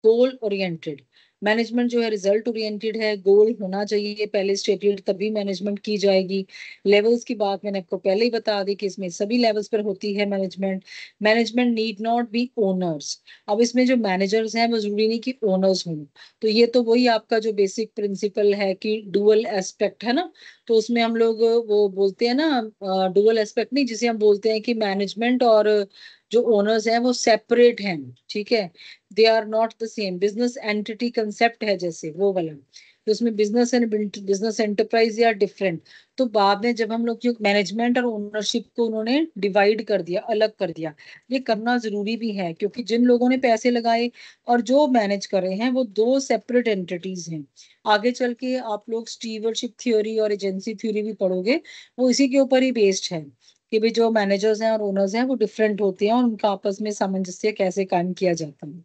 गोल ओरिएंटेड। मैनेजमेंट जो है रिजल्ट ओरिएंटेड है, गोल होना चाहिए पहले स्टेटेड, तभी मैनेजमेंट की जाएगी। लेवल्स की बात मैंने आपको पहले ही बता दी कि इसमें सभी लेवल्स पर होती है management. Management need not be owners. अब इसमें जो मैनेजर्स हैं वो जरूरी नहीं कि ओनर्स हों। तो ये तो वही आपका जो बेसिक प्रिंसिपल है कि डुअल एस्पेक्ट है ना। तो उसमें हम लोग वो बोलते हैं ना, डुअल एस्पेक्ट नहीं, जिसे हम बोलते हैं कि मैनेजमेंट और जो ओनर्स हैं वो सेपरेट हैं। ठीक है। They are not the same, business entity concept है जैसे वो वाला, तो उसमें बिजनेस एंड बिजनेस एंटरप्राइज या डिफरेंट। तो बाद में जब हम लोग जो मैनेजमेंट और ओनरशिप को उन्होंने डिवाइड कर दिया, अलग कर दिया, ये करना जरूरी भी है क्योंकि जिन लोगों ने पैसे लगाए और जो मैनेज कर रहे हैं वो दो सेपरेट एंटिटीज हैं। आगे चल के आप लोग स्टीवर्डशिप थ्योरी और एजेंसी थ्योरी भी पढ़ोगे, वो इसी के ऊपर ही बेस्ड है कि भाई जो मैनेजर्स हैं और ओनर्स हैं वो डिफरेंट होते हैं और उनका आपस में सामंजस्य कैसे कायम किया जाता है।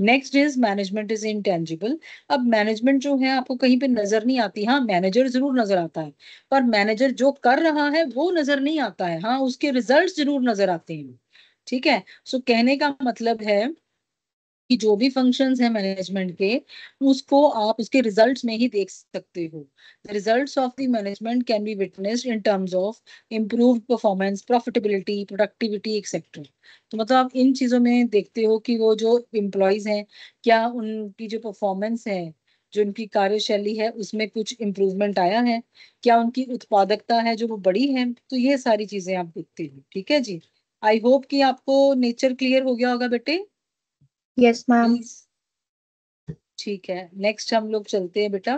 Next is management is intangible. अब मैनेजमेंट जो है आपको कहीं पे नजर नहीं आती, हाँ मैनेजर जरूर नजर आता है, पर मैनेजर जो कर रहा है वो नजर नहीं आता है, हाँ उसके रिजल्ट्स जरूर नजर आते हैं। ठीक है। सो कहने का मतलब है कि जो भी फंक्शंस हैं मैनेजमेंट के, उसको आप उसके रिजल्ट्स में ही देख सकते हो। The results of the management can be witnessed in terms of improved performance, profitability, productivity etcetera. तो मतलब आप इन चीजों में देखते हो कि वो जो एम्प्लॉयज हैं, क्या उनकी जो परफॉर्मेंस है, जो उनकी कार्यशैली है उसमें कुछ इम्प्रूवमेंट आया है, क्या उनकी उत्पादकता है जो वो बड़ी है। तो ये सारी चीजें आप देखते हो। ठीक है जी। आई होप कि आपको नेचर क्लियर हो गया होगा बेटे। Yes, ma'am. प्लीज। ठीक है। नेक्स्ट हम लोग चलते हैं बेटा।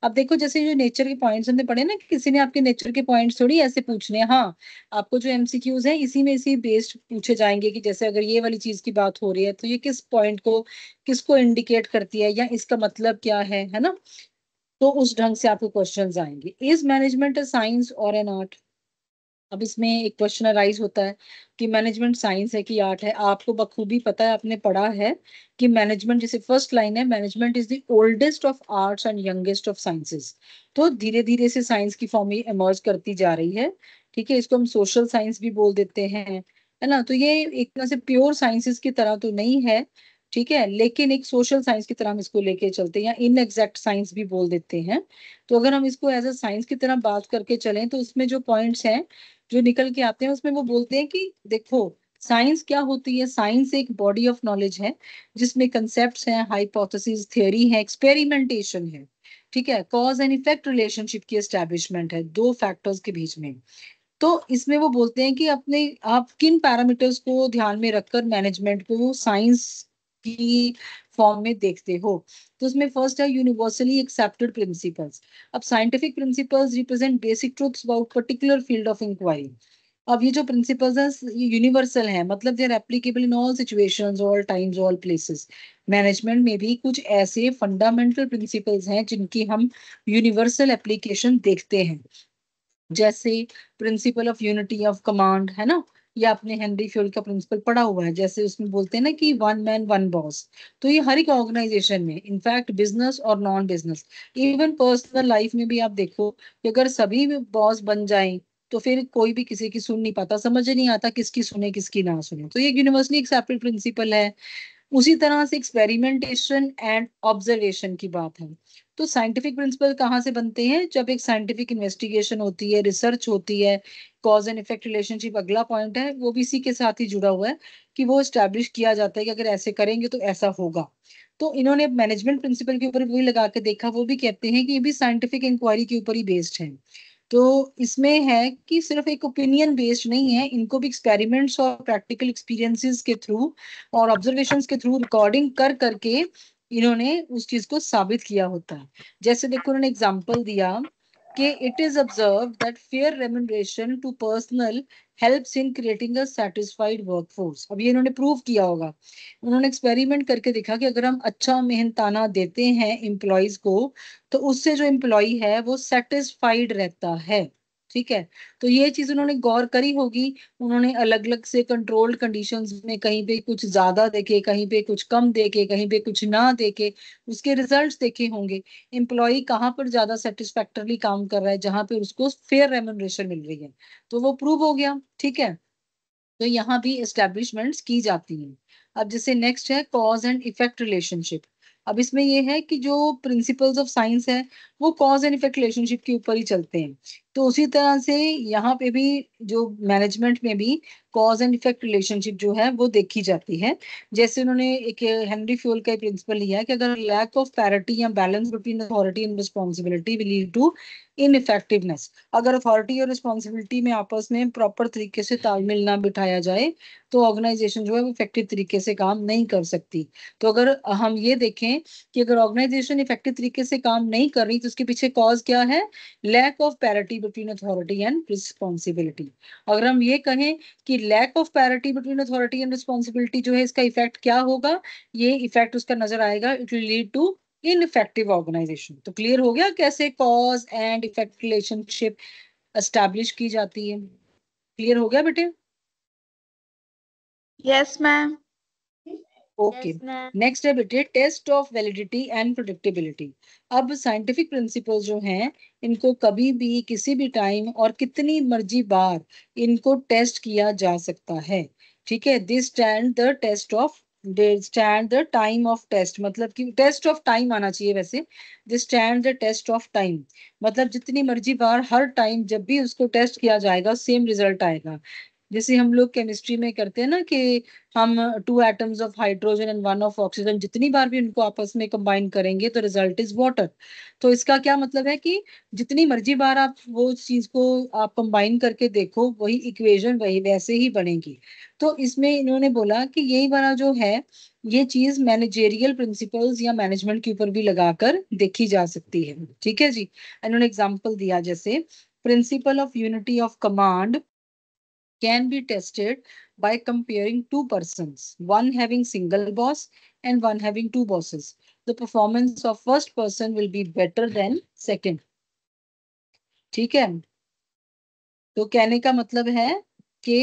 अब देखो जैसे जो नेचर के पॉइंट्स हमने पढ़े ना, कि किसी ने आपके नेचर के पॉइंट्स थोड़ी ऐसे पूछने हैं, हाँ आपको जो एमसीक्यूज है इसी में इसी बेस्ड पूछे जाएंगे कि जैसे अगर ये वाली चीज की बात हो रही है तो ये किस पॉइंट को किसको इंडिकेट करती है या इसका मतलब क्या है ना। तो उस ढंग से आपको क्वेश्चंस आएंगे। इज मैनेजमेंट अ साइंस और एन आर्ट। अब इसमें एक क्वेश्चन अराइज होता है कि मैनेजमेंट साइंस है कि आर्ट है। आपको बखूबी पता है, आपने पढ़ा है कि मैनेजमेंट, जैसे फर्स्ट लाइन है, management is the oldest of arts and youngest of sciences. तो धीरे धीरे से साइंस की फॉर्म ही इमर्ज करती जा रही है। ठीक है। इसको हम सोशल साइंस भी बोल देते हैं, है ना। तो ये एक तरह से प्योर साइंसेस की तरह तो नहीं है, ठीक है, लेकिन एक सोशल साइंस की तरह हम इसको लेके चलते हैं, या इन एग्जैक्ट साइंस भी बोल देते हैं। तो अगर हम इसको एज अ साइंस की तरह बात करके चलें तो उसमें जो पॉइंट्स हैं जो निकल के आते हैं उसमें वो बोलते हैं कि देखो साइंस क्या होती है। साइंस एक बॉडी ऑफ नॉलेज है जिसमें कंसेप्ट्स हैं, हाइपोथेसिस, थ्योरी है, एक्सपेरिमेंटेशन है। ठीक है। कॉज एंड इफेक्ट रिलेशनशिप की एस्टेब्लिशमेंट है दो फैक्टर्स के बीच में। तो इसमें वो बोलते हैं कि अपने आप किन पैरामीटर्स को ध्यान में रखकर मैनेजमेंट को साइंस की फॉर्म में देखते हो। तो उसमें फर्स्ट है यूनिवर्सली एक्सेप्टेड प्रिंसिपल्स। अब scientific principles represent basic truths about particular field of inquiry. अब ये जो प्रिंसिपल्स हैं ये यूनिवर्सल हैं, मतलब they are applicable in all situations, all times, all places. Management में भी कुछ ऐसे फंडामेंटल प्रिंसिपल्स हैं जिनकी हम यूनिवर्सल एप्लीकेशन देखते हैं, जैसे principle of unity of command, है ना, या आपने हेनरी फ्यूल का प्रिंसिपल पढ़ा हुआ है, जैसे उसमें बोलते हैं ना कि वन मैन वन बॉस। तो ये हर एक ऑर्गेनाइजेशन में, इनफैक्ट बिजनेस और non business, even personal life में भी आप देखो कि अगर सभी बॉस बन जाएं तो फिर कोई भी किसी की सुन नहीं पाता, समझ ही नहीं आता किसकी सुने किसकी ना सुने। तो ये यूनिवर्सली एक्सेप्टेड प्रिंसिपल है। उसी तरह से एक्सपेरिमेंटेशन एंड ऑब्जर्वेशन की बात है। तो साइंटिफिक प्रिंसिपल कहाँ से बनते हैं? जब एक साइंटिफिक इन्वेस्टिगेशन होती है, रिसर्च होती है, कॉज एंड इफेक्ट रिलेशनशिप अगला पॉइंट है, वो भी इसी के साथ ही जुड़ा हुआ है कि वो स्टैब्लिश किया जाता है कि अगर ऐसे करेंगे तो ऐसा होगा। तो इन्होंने मैनेजमेंट प्रिंसिपल के ऊपर वही लगा के देखा, वो भी कहते हैं कि ये भी साइंटिफिक इंक्वायरी के ऊपर ही बेस्ड है। तो इसमें है कि सिर्फ एक ओपिनियन बेस्ड नहीं है, इनको भी एक्सपेरिमेंट्स और प्रैक्टिकल एक्सपीरियंसेस के थ्रू और ऑब्जर्वेशंस के थ्रू रिकॉर्डिंग कर करके इन्होंने उस चीज को साबित किया होता है। जैसे देखो उन्होंने एग्जांपल दिया कि it is observe that fair remuneration to personal helps in creating a satisfied workforce. अब ये इन्होंने प्रूव किया होगा, उन्होंने एक्सपेरिमेंट करके देखा कि अगर हम अच्छा मेहनताना देते हैं एम्प्लॉयज को तो उससे जो एम्प्लॉय है वो सेटिस्फाइड रहता है। ठीक है, तो ये चीज उन्होंने गौर करी होगी। उन्होंने अलग अलग से कंट्रोल्ड कंडीशंस में कहीं पे कुछ ज्यादा देखे, कहीं पे कुछ कम देखे, कहीं पे कुछ ना देखे, उसके रिजल्ट्स देखे होंगे। एम्प्लॉय कहाँ पर ज्यादा सेटिस्फैक्टरली काम कर रहा है, जहां पे उसको फेयर रेम्युनरेशन मिल रही है, तो वो प्रूव हो गया। ठीक है, तो यहाँ भी एस्टेब्लिशमेंट्स की जाती हैं। अब जैसे नेक्स्ट है कॉज एंड इफेक्ट रिलेशनशिप। अब इसमें ये है कि जो प्रिंसिपल्स ऑफ साइंस है वो कॉज एंड इफेक्ट रिलेशनशिप के ऊपर ही चलते हैं। तो उसी तरह से यहाँ पे भी जो मैनेजमेंट में भी कॉज एंड इफेक्ट रिलेशनशिप जो है वो देखी जाती है। जैसे उन्होंने एक हेनरी फ्यूल का प्रिंसिपल लिया है कि अगर लैक ऑफ पैरिटी या balance between authority and responsibility will lead to ineffectiveness. अगर अथॉरिटी और रिस्पॉन्सिबिलिटी में आपस में प्रॉपर तरीके से तालमेल ना बिठाया जाए तो ऑर्गेनाइजेशन जो है वो इफेक्टिव तरीके से काम नहीं कर सकती। तो अगर हम ये देखें कि अगर ऑर्गेनाइजेशन इफेक्टिव तरीके से काम नहीं कर रही तो उसके पीछे कॉज क्या है? Lack of parity between authority and responsibility. अगर हम ये कहें कि lack of parity between authority and responsibility जो है इसका इफेक्ट क्या होगा? ये इफेक्ट उसका नजर आएगा, it will lead to ineffective organisation. तो क्लियर हो गया कैसे cause and effect relationship establish की जाती है? क्लियर हो गया बेटे? Yes, ma'am. ओके, नेक्स्ट है बेटे टेस्ट ऑफ वैलिडिटी एंड प्रोडक्टिबिलिटी। अब साइंटिफिक प्रिंसिपल्स जो हैं इनको कभी भी किसी भी टाइम और कितनी मर्जी बार इनको टेस्ट किया जा सकता है। ठीक है, this stand the test of, they stand the time of test, मतलब कि टेस्ट ऑफ टाइम आना चाहिए वैसे, this stand the test of time, मतलब जितनी मर्जी बार हर टाइम जब भी उसको टेस्ट किया जाएगा सेम रिजल्ट आएगा। जैसे हम लोग केमिस्ट्री में करते हैं ना कि हम two atoms of hydrogen and one of oxygen जितनी बार भी उनको आपस में कंबाइन करेंगे तो रिजल्ट इज वाटर। तो इसका क्या मतलब है कि जितनी मर्जी बार आप वो चीज को आप कंबाइन करके देखो वही इक्वेशन वही वैसे ही बनेगी। तो इसमें इन्होंने बोला कि यही वाला जो है ये चीज मैनेजेरियल प्रिंसिपल्स या मैनेजमेंट के ऊपर भी लगाकर देखी जा सकती है। ठीक है जी, इन्होंने एग्जाम्पल दिया जैसे principle of unity of command can be tested by comparing two persons, one having single boss and one having two bosses. The performance of first person will be better than second. ठीक है, तो कहने का मतलब है कि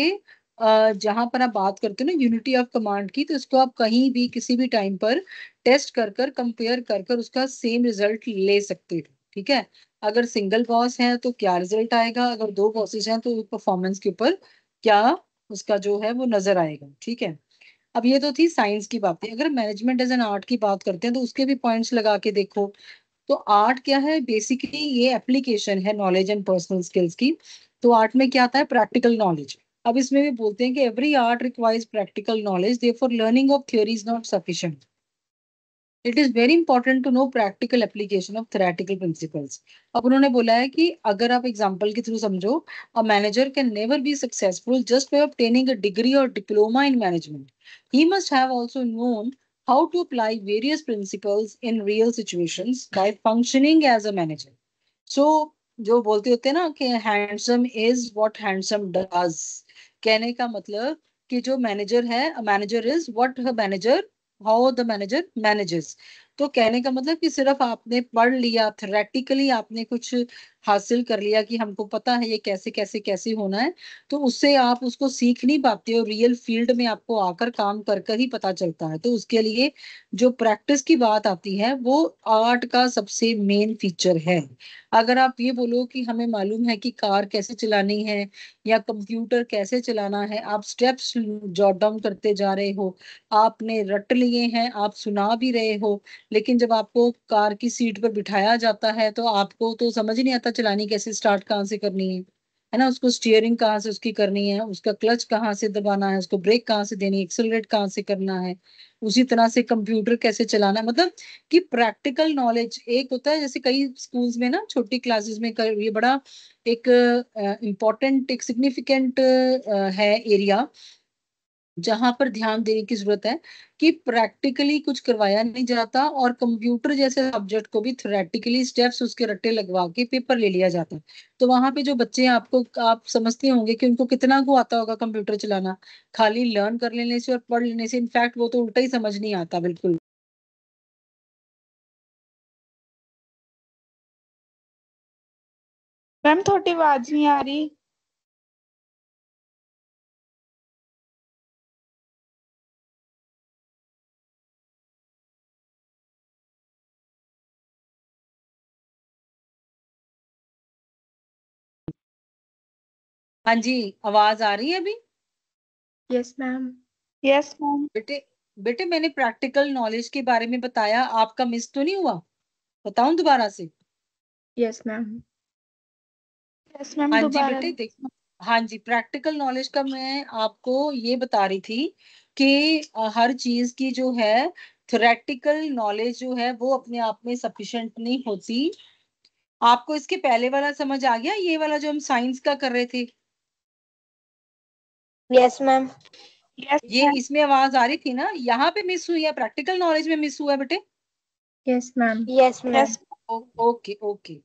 जहां पर आप बात करते हो ना यूनिटी ऑफ कमांड की, तो इसको आप कहीं भी किसी भी टाइम पर टेस्ट कर कर कंपेयर कर कर उसका सेम रिजल्ट ले सकते हो। ठीक है, अगर सिंगल बॉस है तो क्या रिजल्ट आएगा, अगर दो बॉसेस हैं तो परफॉर्मेंस के ऊपर क्या उसका जो है वो नजर आएगा। ठीक है, अब ये तो थी साइंस की बातें। अगर मैनेजमेंट एज एन आर्ट की बात करते हैं तो उसके भी पॉइंट्स लगा के देखो। तो आर्ट क्या है? बेसिकली ये एप्लीकेशन है नॉलेज एंड पर्सनल स्किल्स की। तो आर्ट में क्या आता है? Practical knowledge. अब इसमें भी बोलते हैं कि every art requires practical knowledge, therefore learning of theory is not sufficient. It is very important to know practical application of theoretical principles. अब उन्होंने बोला है कि अगर आप एग्जांपल के थ्रू समझो, a manager can never be successful just by obtaining a degree और diploma in management. He must have also known how to apply various principles in real situations by functioning as a manager. So जो बोलते होते हैं ना कि handsome is what handsome does, कहने का मतलब कि जो मैनेजर है, manager is what manager, how the manager manages. तो कहने का मतलब कि सिर्फ आपने पढ़ लिया, थ्योरेटिकली आपने कुछ हासिल कर लिया कि हमको पता है ये कैसे कैसे कैसे होना है, तो उससे आप उसको सीख नहीं पाते हो। रियल फील्ड में आपको आकर काम कर कर ही पता चलता है। तो उसके लिए जो प्रैक्टिस की बात आती है वो आर्ट का सबसे मेन फीचर है। अगर आप ये बोलो कि हमें मालूम है कि कार कैसे चलानी है या कंप्यूटर कैसे चलाना है, आप स्टेप्स जॉट डाउन करते जा रहे हो, आपने रट लिए हैं, आप सुना भी रहे हो, लेकिन जब आपको कार की सीट पर बिठाया जाता है तो आपको तो समझ ही नहीं आता चलानी कैसे, स्टार्ट कहाँ से करनी है ना, उसको स्टीयरिंग कहाँ से उसकी करनी है, उसका क्लच कहाँ से दबाना है, उसको ब्रेक कहाँ से देनी है, एक्सेलरेट कहाँ से करना है। उसी तरह से कंप्यूटर कैसे चलाना है। मतलब कि प्रैक्टिकल नॉलेज एक होता है, जैसे कई स्कूल्स में ना छोटी क्लासेस में ये बड़ा एक इम्पोर्टेंट एक सिग्निफिकेंट है एरिया जहां पर ध्यान देने की जरूरत है कि प्रैक्टिकली कुछ करवाया नहीं जाता और कंप्यूटर जैसे सब्जेक्ट को भी थ्योरेटिकली स्टेप्स उसके रट्टे लगवा के पेपर ले लिया जाता है। तो वहां पे जो बच्चे हैं, आपको आप समझते होंगे कि उनको कितना को आता होगा कंप्यूटर चलाना, खाली लर्न कर लेने से और पढ़ लेने से। इनफैक्ट वो तो उल्टा ही समझ नहीं आता बिल्कुल। मैम थोड़ी आवाज नहीं आ रही। हाँ जी, आवाज आ रही है अभी? Yes, ma'am. Yes ma'am. बेटे, बेटे मैंने प्रैक्टिकल नॉलेज के बारे में बताया, आपका मिस तो नहीं हुआ? बताऊं दोबारा से? Yes, ma'am. यस मैम हाँ जी दोबारा। बेटे देखो, हाँ जी, प्रैक्टिकल नॉलेज का मैं आपको ये बता रही थी कि हर चीज की जो है थ्योरेटिकल नॉलेज जो है वो अपने आप में सफिशिएंट नहीं होती। आपको इसके पहले वाला समझ आ गया, ये वाला जो हम साइंस का कर रहे थे? Yes, ma'am. यस ये मैम। इसमें आवाज आ रही थी ना, यहाँ पे मिस हुई है, प्रैक्टिकल नॉलेज में मिस हुआ है बेटे? Yes, ma'am. Yes, ma'am. Yes okay okay.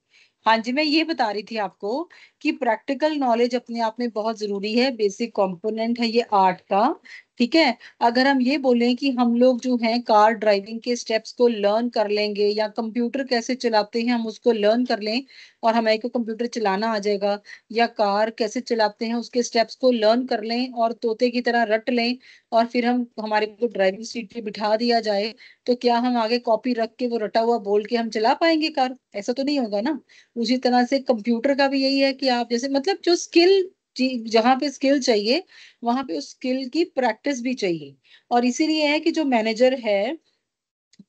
हाँ जी, मैं ये बता रही थी आपको कि प्रैक्टिकल नॉलेज अपने आप में बहुत जरूरी है, बेसिक कंपोनेंट है ये आर्ट का। ठीक है, अगर हम ये बोलें कि हम लोग जो हैं कार ड्राइविंग के स्टेप्स को लर्न कर लेंगे या कंप्यूटर कैसे चलाते हैं हम उसको लर्न कर लें और हमें को कंप्यूटर चलाना आ जाएगा, या कार कैसे चलाते हैं उसके स्टेप्स को लर्न कर लें और तोते की तरह रट लें और फिर हम हमारे को ड्राइविंग सीट पे बिठा दिया जाए, तो क्या हम आगे कॉपी रख के वो रटा हुआ बोल के हम चला पाएंगे कार? ऐसा तो नहीं होगा ना। उसी तरह से कंप्यूटर का भी यही है कि आप जैसे मतलब जो स्किल, जहां पे स्किल चाहिए वहां पे उस स्किल की प्रैक्टिस भी चाहिए। और इसीलिए है कि जो मैनेजर है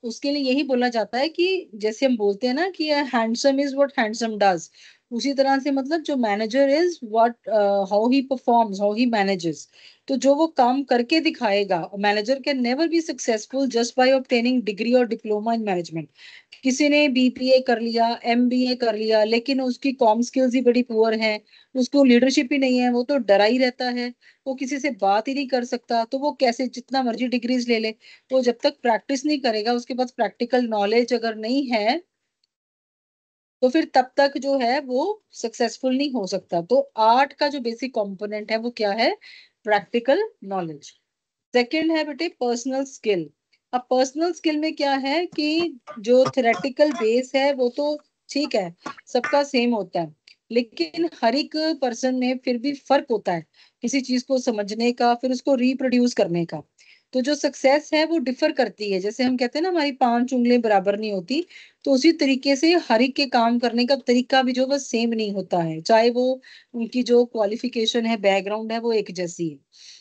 उसके लिए यही बोला जाता है कि जैसे हम बोलते हैं ना कि handsome is what handsome does, उसी तरह से मतलब जो manager is what how he performs, how he manages. तो जो वो काम करके दिखाएगा, manager can never be successful just by obtaining degree और डिप्लोमा इन मैनेजमेंट। किसी ने बीपीए कर लिया, एमबीए कर लिया, लेकिन उसकी कॉम स्किल्स ही बड़ी पुअर हैं, उसको लीडरशिप ही नहीं है, वो तो डरा ही रहता है, वो किसी से बात ही नहीं कर सकता, तो वो कैसे जितना मर्जी डिग्रीज ले ले, वो जब तक प्रैक्टिस नहीं करेगा, उसके पास प्रैक्टिकल नॉलेज अगर नहीं है, तो फिर तब तक जो है वो सक्सेसफुल नहीं हो सकता। तो आर्ट का जो बेसिक कंपोनेंट है वो क्या है? Practical knowledge. सेकंड है बेटे पर्सनल स्किल। अब पर्सनल स्किल में क्या है कि जो थ्योरेटिकल बेस है वो तो ठीक है, सबका सेम होता है, लेकिन हर एक पर्सन में फिर भी फर्क होता है किसी चीज को समझने का, फिर उसको रिप्रोड्यूस करने का। तो जो सक्सेस है वो डिफर करती है, जैसे हम कहते हैं ना हमारी 5 उंगलियां बराबर नहीं होती, तो उसी तरीके से हर एक के काम करने का तरीका भी जो बस सेम नहीं होता है, चाहे वो उनकी जो क्वालिफिकेशन है, बैकग्राउंड है, वो एक जैसी है।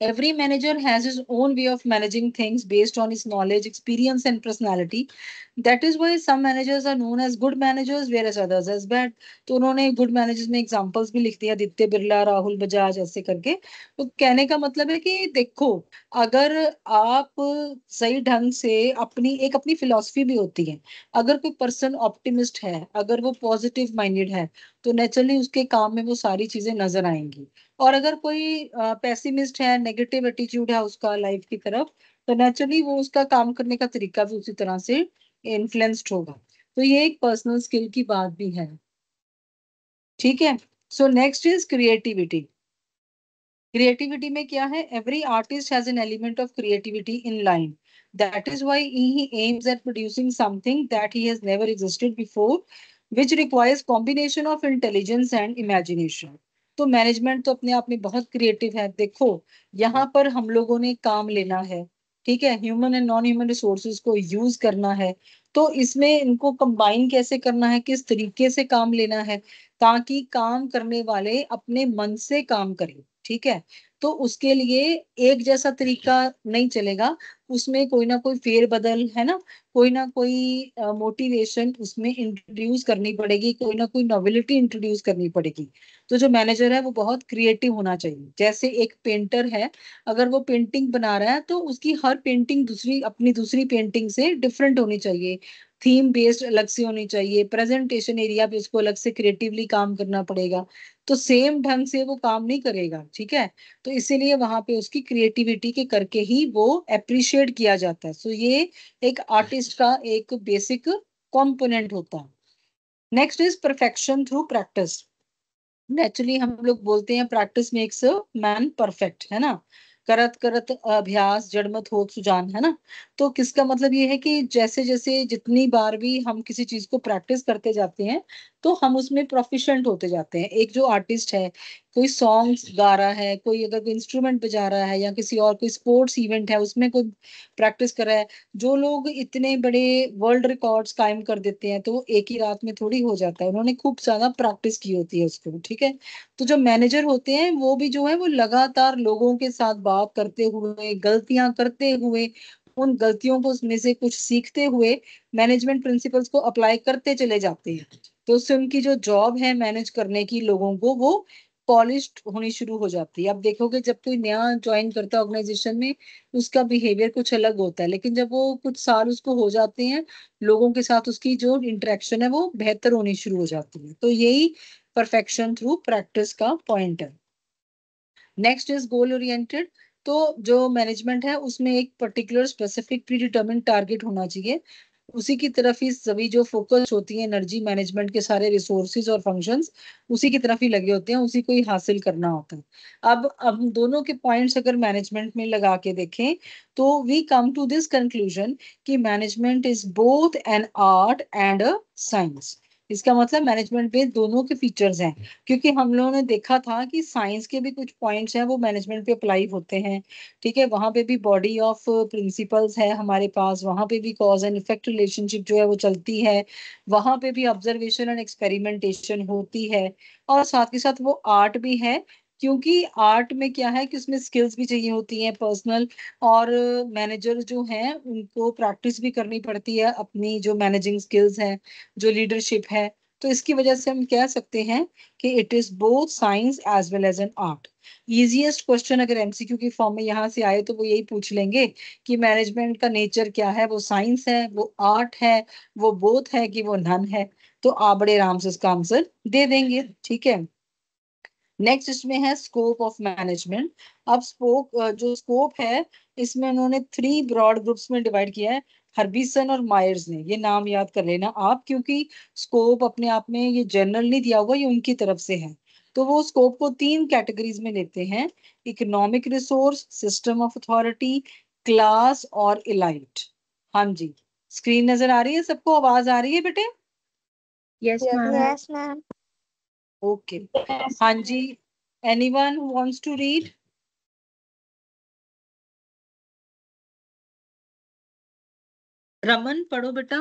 Every manager has his own way of managing things based on his knowledge, experience, and personality. That is why some managers are known as good managers, whereas others as bad. तो उन्होंने good managers में examples भी लिख दिया, आदित्य बिरला, राहुल बजाज, ऐसे करके। तो कहने का मतलब है कि देखो, अगर आप सही ढंग से अपनी फिलॉसफी भी होती है, अगर कोई पर्सन ऑप्टिमिस्ट है, अगर वो पॉजिटिव माइंडेड है, तो नेचुरली उसके काम में वो सारी चीजें नजर आएंगी। और अगर कोई पेसिमिस्ट है, नेगेटिव एटीट्यूड है उसका लाइफ की तरफ, तो नेचुरली वो उसका काम करने का तरीका भी उसी तरह से इन्फ्लुएंस्ड होगा। तो ये एक पर्सनल स्किल की बात भी है। ठीक है, so next is creativity. Creativity में क्या है, every artist has an element of creativity in line, that is why he aims at producing something that he has never existed before, which requires combination of intelligence and imagination. तो management तो अपने आप में बहुत creative है। देखो यहाँ पर हम लोगों ने काम लेना है, ठीक है, human and non human resources को यूज करना है, तो इसमें इनको कंबाइन कैसे करना है, किस तरीके से काम लेना है, ताकि काम करने वाले अपने मन से काम करें, ठीक है। तो उसके लिए एक जैसा तरीका नहीं चलेगा, उसमें कोई ना कोई फेरबदल है ना, कोई ना कोई मोटिवेशन उसमें इंट्रोड्यूस करनी पड़ेगी, कोई ना कोई नॉवेलिटी इंट्रोड्यूस करनी पड़ेगी। तो जो मैनेजर है वो बहुत क्रिएटिव होना चाहिए। जैसे एक पेंटर है, अगर वो पेंटिंग बना रहा है तो उसकी हर पेंटिंग दूसरी अपनी दूसरी पेंटिंग से डिफरेंट होनी चाहिए, थीम बेस्ड अलग से होनी चाहिए, प्रेजेंटेशन एरिया पे उसको अलग से क्रिएटिवली काम करना पड़ेगा। तो सेम ढंग से वो काम नहीं करेगा, ठीक है। तो इसीलिए वहां पे उसकी क्रिएटिविटी के करके ही वो अप्रिशिएट किया जाता है। सो ये एक आर्टिस्ट का एक बेसिक कंपोनेंट होता है। Next is perfection through practice. Naturally हम लोग बोलते हैं प्रैक्टिस मेक्स मैन परफेक्ट, है ना, करत करत अभ्यास जड़मत होत सुजान, है ना। तो किसका मतलब ये है कि जैसे जैसे जितनी बार भी हम किसी चीज को प्रैक्टिस करते जाते हैं तो हम उसमें प्रोफिशिएंट होते जाते हैं। एक जो आर्टिस्ट है, कोई सॉन्ग्स गा रहा है, कोई अगर कोई इंस्ट्रूमेंट बजा रहा है, या किसी और कोई स्पोर्ट्स इवेंट है उसमें कोई प्रैक्टिस कर रहा है, जो लोग इतने बड़े वर्ल्ड रिकॉर्ड्स कायम कर देते हैं तो वो एक ही रात में थोड़ी हो जाता है, उन्होंने खूब ज्यादा प्रैक्टिस की होती है उसको, ठीक है। तो जो मैनेजर होते हैं वो भी जो है वो लगातार लोगों के साथ बात करते हुए, गलतियां करते हुए, उन गलतियों को में से कुछ सीखते हुए मैनेजमेंट प्रिंसिपल्स को अप्लाई करते चले जाते हैं। तो उससे उनकी जो जॉब है मैनेज करने की लोगों को, वो पॉलिश्ड होनी शुरू हो जाती है। अब देखोगे जब कोई नया ज्वाइन करता है ऑर्गेनाइजेशन में, उसका बिहेवियर कुछ अलग होता है, लेकिन जब वो कुछ साल उसको हो जाते हैं, लोगों के साथ उसकी जो इंटरेक्शन है वो बेहतर होनी शुरू हो जाती है। तो यही परफेक्शन थ्रू प्रैक्टिस का पॉइंट है। Next is goal oriented. तो जो मैनेजमेंट है उसमें एक particular specific pre determined target होना चाहिए, उसी की तरफ ही सभी जो फोकस होती है एनर्जी मैनेजमेंट के सारे रिसोर्सेज और फंक्शंस उसी की तरफ ही लगे होते हैं, उसी को ही हासिल करना होता है। अब हम दोनों के पॉइंट्स अगर मैनेजमेंट में लगा के देखें तो we come to this conclusion कि management is both an art and a science. इसका मतलब मैनेजमेंट में दोनों के फीचर्स हैं, क्योंकि हम लोगों ने देखा था कि साइंस के भी कुछ पॉइंट्स हैं वो मैनेजमेंट पे अप्लाई होते हैं, ठीक है। वहां पे भी बॉडी ऑफ प्रिंसिपल्स है हमारे पास, वहां पे भी कॉज एंड इफेक्ट रिलेशनशिप जो है वो चलती है, वहां पे भी ऑब्जर्वेशन एंड एक्सपेरिमेंटेशन होती है, और साथ के साथ वो आर्ट भी है, क्योंकि आर्ट में क्या है कि उसमें स्किल्स भी चाहिए होती हैं पर्सनल, और मैनेजर जो हैं उनको प्रैक्टिस भी करनी पड़ती है अपनी जो मैनेजिंग स्किल्स हैं, जो लीडरशिप है। तो इसकी वजह से हम कह सकते हैं कि it is both science as well as an art. Easiest question अगर एमसीक्यू की फॉर्म में यहाँ से आए तो वो यही पूछ लेंगे कि मैनेजमेंट का नेचर क्या है, वो साइंस है, वो आर्ट है, वो बोथ है, कि वो नन है। तो आप बड़े आराम से इसका आंसर दे देंगे, ठीक है। नेक्स्ट इसमें है स्कोप ऑफ मैनेजमेंट। अब जो स्कोप है इसमें उन्होंने 3 ब्रॉड ग्रुप्स में डिवाइड किया है, हर्बिसन और मायर्स ने, ये नाम याद कर लेना आप, क्योंकि स्कोप अपने आप में ये जनरल नहीं दिया होगा, ये उनकी तरफ से है। तो वो स्कोप को 3 कैटेगरीज में लेते हैं, economic resource, system of authority, class और इलाइट। हाँ जी, स्क्रीन नजर आ रही है सबको, आवाज आ रही है बेटे? Yes, ma'am. Yes, ma'am. Okay. Yes. हाँ जी, anyone who wants to read? Raman पढ़ो बेटा।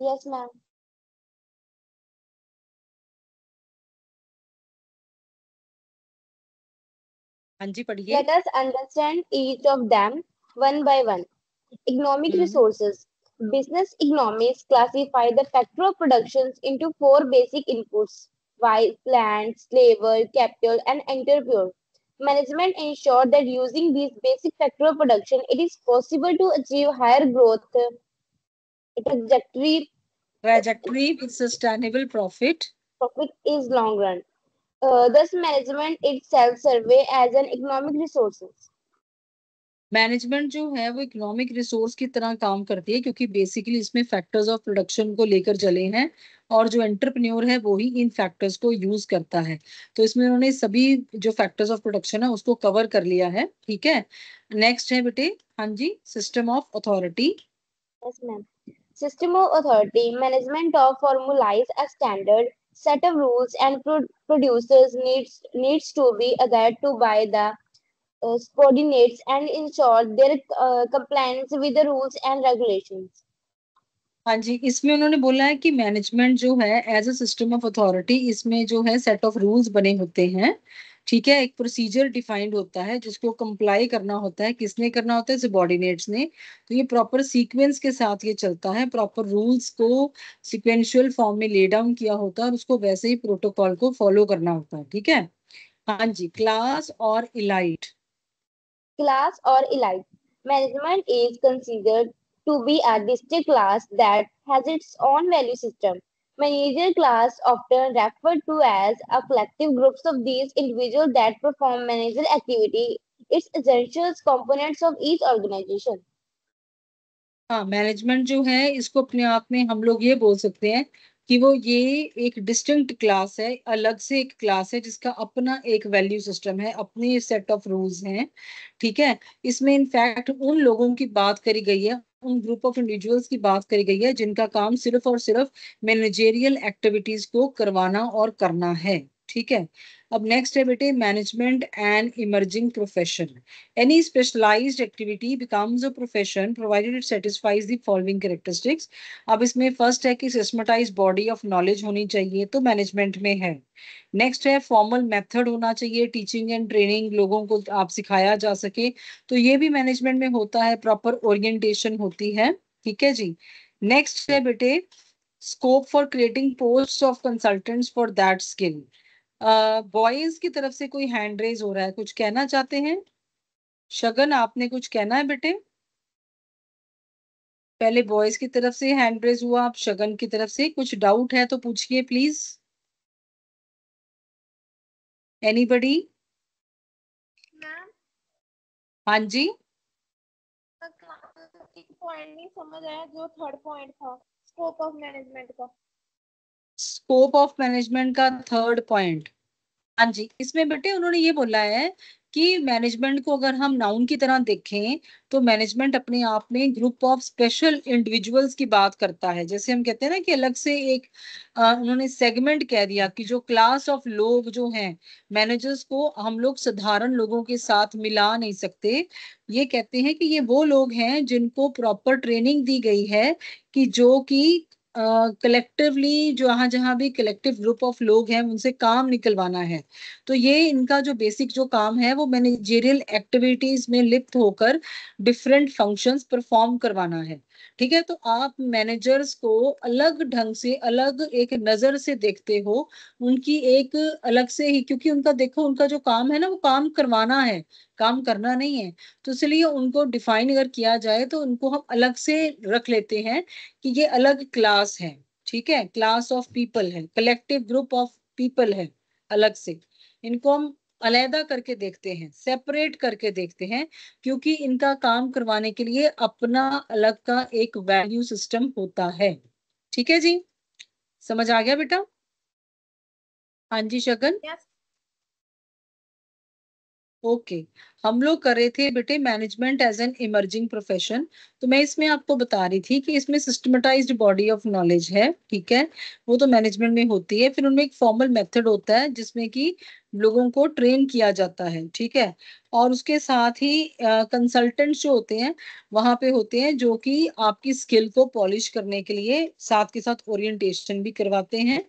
Yes, ma'am. हाँ जी पढ़िए। Let us understand each of them one by one. Economic resources. Business economics classify the factor of productions into 4 basic inputs: land, labor, capital, and entrepreneur. Management ensures that using these basic factors of production, it is possible to achieve higher growth trajectory. Trajectory with sustainable profit. Profit is long run. Thus, management itself survey as an economic resources. Management जो है वो economic resource की तरह काम करती है, क्योंकि basically इसमें फैक्टर्स ऑफ प्रोडक्शन को लेकर चले हैं और जो एंटरप्रेन्योर है वो ही इन फैक्टर्स को यूज करता है। तो इसमें उन्होंने सभी जो फैक्टर्स ऑफ प्रोडक्शन है उसको कवर कर लिया है। ठीक है, नेक्स्ट है बेटे, हाँ जी, system of authority. Yes, ma'am. System of authority, management of formalize a standard set of rules and producers needs to be adhered to by the subordinates and ensure their compliance with the rules and regulations. हाँ जी, इसमें उन्होंने बोला है कि management जो है as a system of authority, इसमें जो है सेट ऑफ रूल्स बने होते हैं। ठीक है, एक प्रोसीजर डिफाइंड होता है जिसको कंप्लाई करना होता है। किसने करना होता है? सबॉर्डिनेट्स ने। तो ये प्रॉपर सीक्वेंस के साथ ये चलता है, प्रॉपर रूल्स को सिक्वेंशियल फॉर्म में ले डाउन किया होता है और उसको वैसे ही प्रोटोकॉल को फॉलो करना होता है। ठीक है, हाँ जी, क्लास और elite. Class or elite. Management is considered to be a distinct class that has its own value system. Manager class, often referred to as a collective groups of these individuals that perform managerial activity, its essential components of each organization. हाँ, management जो है इसको अपने आप में हम लोग ये बोल सकते हैं कि वो ये एक डिस्टिंक्ट क्लास है, अलग से एक क्लास है जिसका अपना एक वैल्यू सिस्टम है, अपने सेट ऑफ रूल्स हैं। ठीक है, इसमें इनफैक्ट उन लोगों की बात करी गई है, उन ग्रुप ऑफ इंडिविजुअल्स की बात करी गई है जिनका काम सिर्फ और सिर्फ मैनेजेरियल एक्टिविटीज को करवाना और करना है। ठीक है, अब नेक्स्ट है बेटे, management and emerging profession. Any specialized activity becomes a profession provided it satisfies the following characteristics. अब इसमें फर्स्ट है कि सिस्टमेटाइज बॉडी ऑफ नॉलेज होनी चाहिए, तो मैनेजमेंट में है। नेक्स्ट है फॉर्मल मेथड होना चाहिए, टीचिंग एंड ट्रेनिंग, लोगों को आप सिखाया जा सके, तो ये भी मैनेजमेंट में होता है, प्रॉपर ओरिएंटेशन होती है। ठीक है जी, नेक्स्ट है बेटे, scope for creating post of consultants for that skill. Boys की तरफ से कोई हैंड रेज हो रहा है, कुछ कहना चाहते हैं? शगन, आपने कुछ कहना है बेटे? पहले बॉयज की तरफ से हैंड रेज हुआ, आप शगन की तरफ से कुछ डाउट है तो पूछिए प्लीज। एनीबडी? मैम हाँ जी, एक पॉइंट नहीं समझ आया जो थर्ड पॉइंट था स्कोप ऑफ मैनेजमेंट का। स्कोप ऑफ मैनेजमेंट का थर्ड पॉइंट, हाँ जी, इसमें बेटे उन्होंने ये बोला है कि मैनेजमेंट को अगर हम नाउन की तरह देखें तो मैनेजमेंट अपने आप में ग्रुप ऑफ स्पेशल इंडिविजुअल्स की बात करता है। जैसे हम कहते हैं ना कि अलग से एक उन्होंने सेगमेंट कह दिया कि जो क्लास ऑफ लोग जो हैं, मैनेजर्स को हम लोग साधारण लोगों के साथ मिला नहीं सकते। ये कहते हैं कि ये वो लोग हैं जिनको प्रॉपर ट्रेनिंग दी गई है कि जो कि कलेक्टिवली, जहां जहां भी कलेक्टिव ग्रुप ऑफ लोग हैं उनसे काम निकलवाना है। तो ये इनका जो बेसिक जो काम है वो मैनेजेरियल एक्टिविटीज में लिप्त होकर डिफरेंट फंक्शंस परफॉर्म करवाना है। ठीक है, तो आप मैनेजर्स को अलग ढंग से, अलग एक नजर से देखते हो, उनकी एक अलग से ही, क्योंकि उनका देखो उनका जो काम है ना वो काम करवाना है, काम करना नहीं है। तो इसलिए उनको डिफाइन अगर किया जाए तो उनको हम अलग से रख लेते हैं कि ये अलग क्लास है। ठीक है, क्लास ऑफ पीपल है, कलेक्टिव ग्रुप ऑफ पीपल है, अलग से इनको हम अलहदा करके देखते हैं, सेपरेट करके देखते हैं, क्योंकि इनका काम करवाने के लिए अपना अलग का एक वैल्यू सिस्टम होता है। ठीक है जी, समझ आ गया बेटा? हाँ जी शगन, यस ओके। हम लोग कर रहे थे बेटे management as an emerging profession. तो मैं इसमें आपको बता रही थी कि इसमें सिस्टमेटाइज्ड बॉडी ऑफ नॉलेज है। ठीक है, वो तो मैनेजमेंट में होती है। फिर उनमें एक फॉर्मल मेथड होता है जिसमें कि लोगों को ट्रेन किया जाता है। ठीक है, और उसके साथ ही कंसल्टेंट्स जो होते हैं वहां पे होते हैं जो कि आपकी स्किल को पॉलिश करने के लिए साथ के साथ ओरिएंटेशन भी करवाते हैं।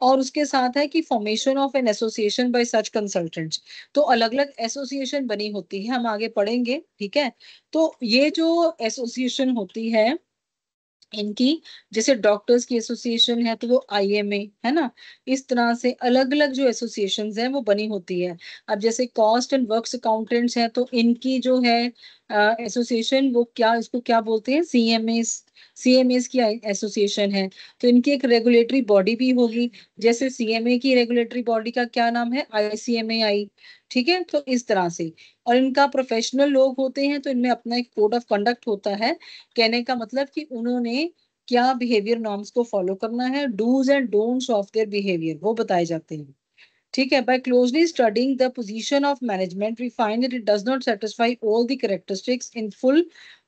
और उसके साथ है कि formation of an association bye such consultants, तो अलग अलग एसोसिएशन बनी होती है, हम आगे पढ़ेंगे। ठीक है, तो ये जो एसोसिएशन होती है इनकी, जैसे डॉक्टर्स की एसोसिएशन है तो वो आईएमए है ना, इस तरह से अलग अलग जो एसोसिएशन हैं वो बनी होती है। अब जैसे कॉस्ट एंड वर्क्स अकाउंटेंट्स हैं तो इनकी जो है एसोसिएशन, वो क्या, इसको क्या बोलते हैं, सीएमए CMAs की एसोसिएशन है, तो इनकी एक रेगुलेटरी बॉडी भी होगी। जैसे CMA की रेगुलेटरी बॉडी का क्या नाम है, ICMAI, ठीक है। तो इस तरह से, और इनका प्रोफेशनल लोग होते हैं, तो इनमें अपना एक कोड ऑफ कंडक्ट होता है। कहने का मतलब कि उन्होंने क्या बिहेवियर नॉर्म्स को फॉलो करना है, dos and don'ts of their behaviour, वो बताए जाते हैं, ठीक है। By closely studying the position of management, we find that it does not satisfy all the characteristics in full,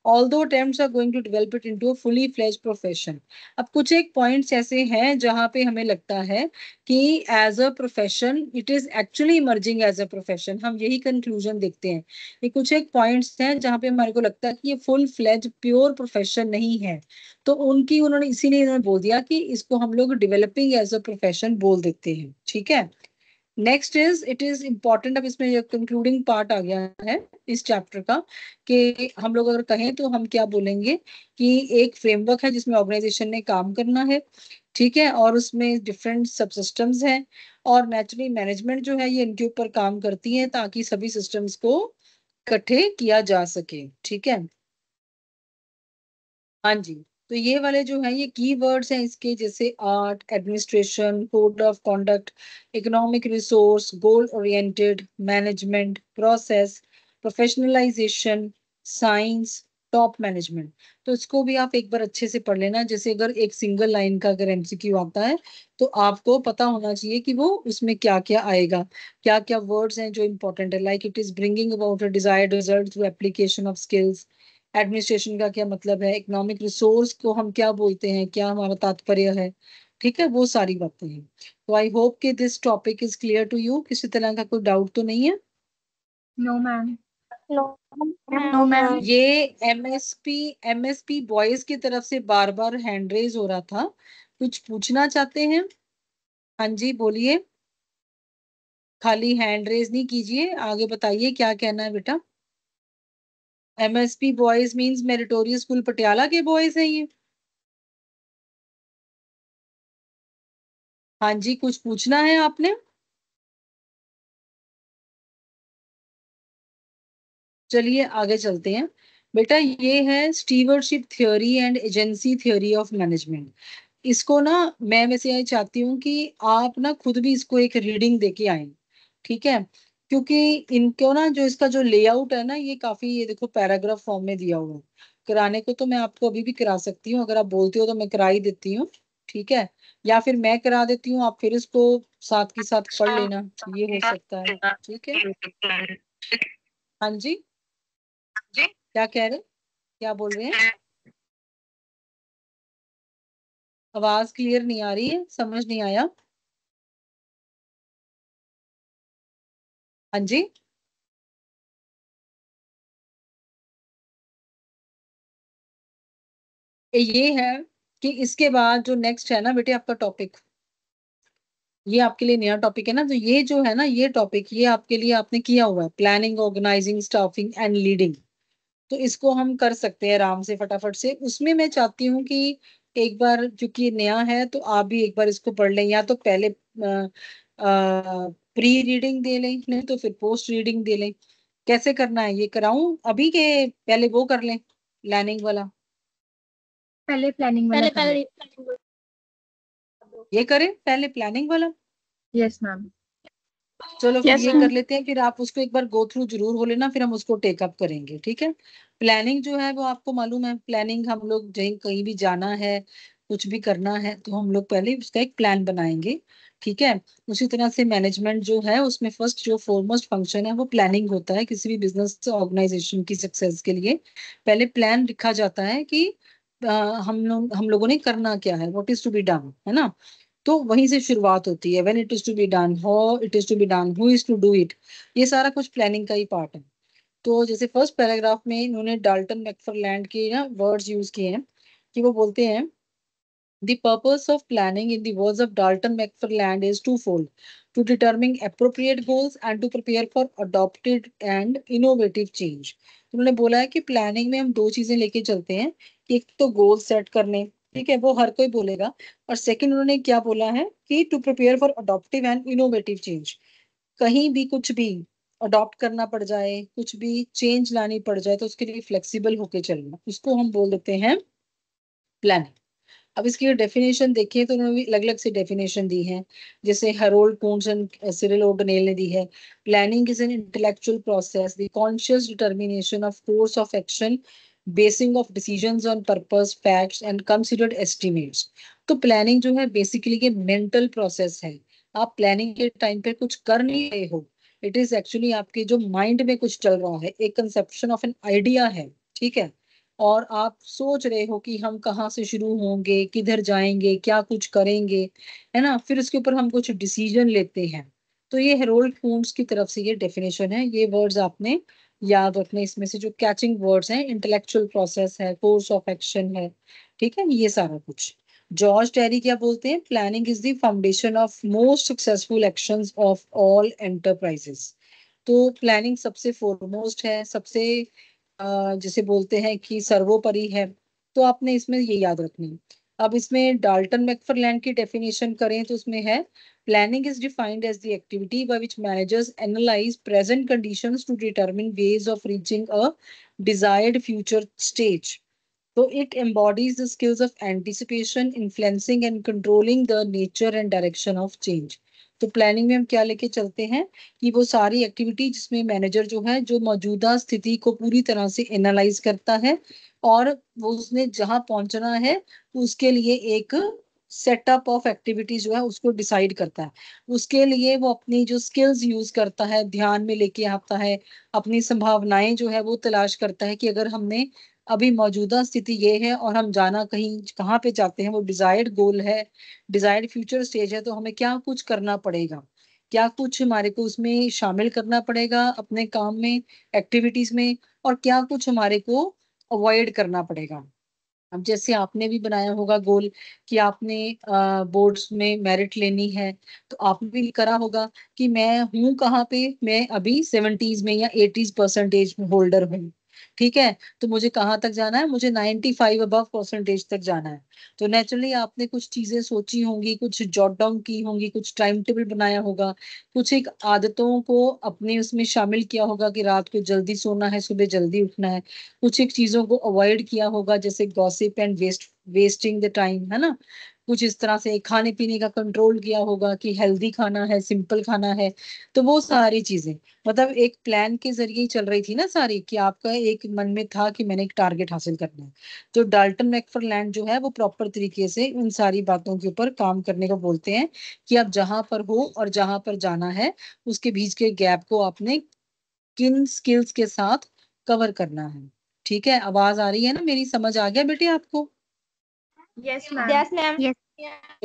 although attempts are going to develop it into a fully fledged profession. अब कुछ एक points ऐसे हैं जहां पे हमें लगता है कि as a profession it is actually emerging as a profession, हम यही कंक्लूजन देखते हैं। ये कुछ एक पॉइंट्स हैं जहां पे हमारे को लगता है कि ये फुल फ्लेज प्योर प्रोफेशन नहीं है, तो उन्होंने इसीलिए इन्होंने बोल दिया कि इसको हम लोग डेवलपिंग एज अ प्रोफेशन बोल देते हैं, ठीक है। Next is it is important, अब इसमें ये कंक्लूडिंग पार्ट आ गया है इस चैप्टर का, कि हम लोग अगर कहें तो हम क्या बोलेंगे कि एक फ्रेमवर्क है जिसमें ऑर्गेनाइजेशन ने काम करना है, ठीक है, और उसमें डिफरेंट सब सिस्टम्स हैं, और नेचुरली मैनेजमेंट जो है ये इनके ऊपर काम करती है ताकि सभी सिस्टम्स को इकट्ठे किया जा सके, ठीक है। हाँ जी, तो ये वाले जो है ये की वर्ड्स हैं इसके, जैसे art, administration, code of conduct, economic resource, goal oriented, management, process, professionalisation, science, top management. तो इसको भी आप एक बार अच्छे से पढ़ लेना। जैसे अगर एक सिंगल लाइन का अगर MCQ आता है तो आपको पता होना चाहिए कि वो उसमें क्या क्या आएगा, क्या क्या वर्ड्स हैं जो इंपॉर्टेंट है। Like it is bringing about a desired result through application of skills. Administration का क्या मतलब है, इकोनॉमिक रिसोर्स को हम क्या बोलते हैं, क्या हमारा तात्पर्य है, ठीक है, वो सारी बातें हैं। तो आई होप कि this topic is clear to you, किसी तरह का कोई डाउट तो नहीं है। No ma'am. No no ma'am. ये MSP बॉयज की तरफ से बार बार हैंड रेज हो रहा था, कुछ पूछना चाहते हैं? हाँ जी बोलिए, खाली हैंड रेज नहीं कीजिए, आगे बताइए क्या कहना है बेटा। MSP boys means meritorious school Patiala के बॉयज हैं ये? हाँ जी, कुछ पूछना है आपने? चलिए आगे चलते हैं। बेटा ये है stewardship theory and agency theory of management. इसको ना मैं वैसे ये चाहती हूँ कि आप ना खुद भी इसको एक रीडिंग देके आए, ठीक है, क्योंकि इनको ना जो इसका जो लेआउट है ना ये काफी, ये देखो पैराग्राफ फॉर्म में दिया हुआ है। कराने को तो मैं आपको अभी भी करा सकती हूँ, अगर आप बोलते हो तो मैं करा ही देती हूँ, ठीक है, या फिर मैं करा देती हूँ, आप फिर इसको साथ के साथ पढ़ लेना, ये हो सकता है, ठीक है। हाँ जी, क्या कह रहे, क्या बोल रहे हैं? आवाज क्लियर नहीं आ रही है, समझ नहीं आया। हाँ जी, ये है कि इसके बाद जो नेक्स्ट है ना बेटे आपका टॉपिक, ये आपके लिए नया टॉपिक है ना, तो ये जो है ना ये टॉपिक ये आपके लिए आपने किया हुआ है, planning, organising, staffing and leading. तो इसको हम कर सकते हैं आराम से फटाफट से। उसमें मैं चाहती हूँ कि एक बार, क्योंकि ये नया है, तो आप भी एक बार इसको पढ़ लें, या तो पहले प्री रीडिंग दे लें, नहीं तो फिर पोस्ट रीडिंग दे लें। कैसे करना है, ये कराऊं अभी के पहले वो कर लें प्लानिंग वाला? पहले प्लानिंग वाला कर पहले ये करें पहले प्लानिंग वाला? Yes ma'am. चलो फिर यस ये कर मैम। लेते हैं, फिर आप उसको एक बार गो थ्रू जरूर हो लेना, फिर हम उसको टेकअप करेंगे, ठीक है। प्लानिंग जो है वो आपको मालूम है, प्लानिंग हम लोग कहीं कहीं भी जाना है, कुछ भी करना है, तो हम लोग पहले उसका एक प्लान बनाएंगे, ठीक है। उसी तरह से मैनेजमेंट जो है उसमें फर्स्ट जो फॉरमोस्ट फंक्शन है वो प्लानिंग होता है। किसी भी बिजनेस ऑर्गेनाइजेशन की सक्सेस के लिए पहले प्लान लिखा जाता है कि हम लोगों ने करना क्या है, what is to be done, है ना। तो वहीं से शुरुआत होती है, when it is to be done, how it is to be done, who is to do it, ये सारा कुछ प्लानिंग का ही पार्ट है। तो जैसे फर्स्ट पैराग्राफ में इन्होंने डाल्टन मैकफरलैंड के ना वर्ड्स यूज किए हैं, कि वो बोलते हैं the purpose of planning in the words of Dalton McFarland is twofold: to determine appropriate goals and to prepare for adopted and innovative change। तो उन्होंने बोला है कि प्लानिंग में हम दो चीजें लेके चलते हैं, एक तो गोल सेट करने, ठीक है, वो हर कोई बोलेगा, और सेकंड उन्होंने क्या बोला है कि to prepare for adoptive and innovative change. कहीं भी कुछ भी अडॉप्ट करना पड़ जाए, कुछ भी चेंज लानी पड़ जाए, तो उसके लिए फ्लेक्सिबल होके चलना, उसको हम बोल देते हैं प्लानिंग। अब इसकी डेफिनेशन देखिए तो उन्होंने अलग अलग से डेफिनेशन दी है, जैसे हेरोल्ड कून्स एंड सिरिल ओडनेल ने दी है। Planning is an intellectual process, the conscious determination of course of action basin of decisions on purpose facts and considered estimates. तो प्लानिंग जो है बेसिकली ये मेंटल प्रोसेस है। आप प्लानिंग के टाइम पे कुछ कर नहीं रहे हो, इट इज एक्चुअली आपके जो माइंड में कुछ चल रहा है, एक कंसेप्शन ऑफ एन आइडिया है, ठीक है। और आप सोच रहे हो कि हम कहाँ से शुरू होंगे, किधर जाएंगे, क्या कुछ करेंगे, है ना। फिर उसके ऊपर हम कुछ डिसीजन लेते हैं। तो ये हेरोल्ड कून्स की तरफ से ये डेफिनेशन है। ये वर्ड्स आपने याद रखने, इसमें से जो कैचिंग वर्ड्स हैं, इंटेलेक्चुअल प्रोसेस है, कोर्स ऑफ एक्शन है, ठीक है, ये सारा कुछ। जॉर्ज टेरी क्या बोलते हैं, planning is the foundation of most successful actions of all enterprises. तो प्लानिंग सबसे फोरमोस्ट है, सबसे जिसे बोलते हैं कि सर्वोपरि है। तो आपने इसमें ये याद रखनी है। अब इसमें डाल्टन मैकफरलैंड की डेफिनेशन करें तो उसमें है, planning is defined as the activity by which managers analyse present conditions to determine ways of reaching a desired future stage. तो it embodies the skills of anticipation, influencing and controlling the nature and direction of change। तो planning में हम क्या लेके चलते हैं कि वो सारी एक्टिविटी जिसमें मैनेजर जो है, जो मौजूदा स्थिति को पूरी तरह से एनालाइज करता है और वो उसने जहां पहुंचना है उसके लिए एक सेटअप ऑफ एक्टिविटीज जो है उसको डिसाइड करता है। उसके लिए वो अपनी जो स्किल्स यूज करता है, ध्यान में लेके आता है, अपनी संभावनाएं जो है वो तलाश करता है कि अगर हमने अभी मौजूदा स्थिति ये है और हम जाना कहीं कहाँ पे चाहते हैं, वो डिजायर्ड गोल है, डिजायर्ड फ्यूचर स्टेज है, तो हमें क्या कुछ करना पड़ेगा, क्या कुछ हमारे को उसमें शामिल करना पड़ेगा अपने काम में, एक्टिविटीज में, और क्या कुछ हमारे को अवॉइड करना पड़ेगा। अब जैसे आपने भी बनाया होगा गोल कि आपने बोर्ड्स में मेरिट लेनी है, तो आपने भी करा होगा कि मैं हूँ कहाँ पे, मैं अभी 70s में या 80s परसेंटेज में होल्डर हूँ, ठीक है। तो मुझे कहाँ तक जाना है, मुझे 95 अबव परसेंटेज तक जाना है। तो नेचुरली आपने कुछ चीजें सोची होंगी, कुछ जॉट डाउन की होंगी, कुछ टाइम टेबल बनाया होगा, कुछ एक आदतों को अपने उसमें शामिल किया होगा कि रात को जल्दी सोना है, सुबह जल्दी उठना है। कुछ एक चीजों को अवॉइड किया होगा, जैसे gossip and wasting the time, है ना। कुछ इस तरह से खाने पीने का कंट्रोल किया होगा कि हेल्दी खाना है, सिंपल खाना है। तो वो सारी चीजें मतलब एक प्लान के जरिए ही चल रही थी ना सारी, कि आपका एक मन में था कि मैंने एक टारगेट हासिल करना है। तो डाल्टन मैकफरलैंड जो है वो प्रॉपर तरीके से उन सारी बातों के ऊपर काम करने को बोलते हैं कि आप जहां पर हो और जहां पर जाना है उसके बीच के गैप को आपने किन स्किल्स के साथ कवर करना है। ठीक है, आवाज आ रही है ना मेरी, समझ आ गया बेटे आपको? Yes, ma'am. Yes, ma'am. Yes.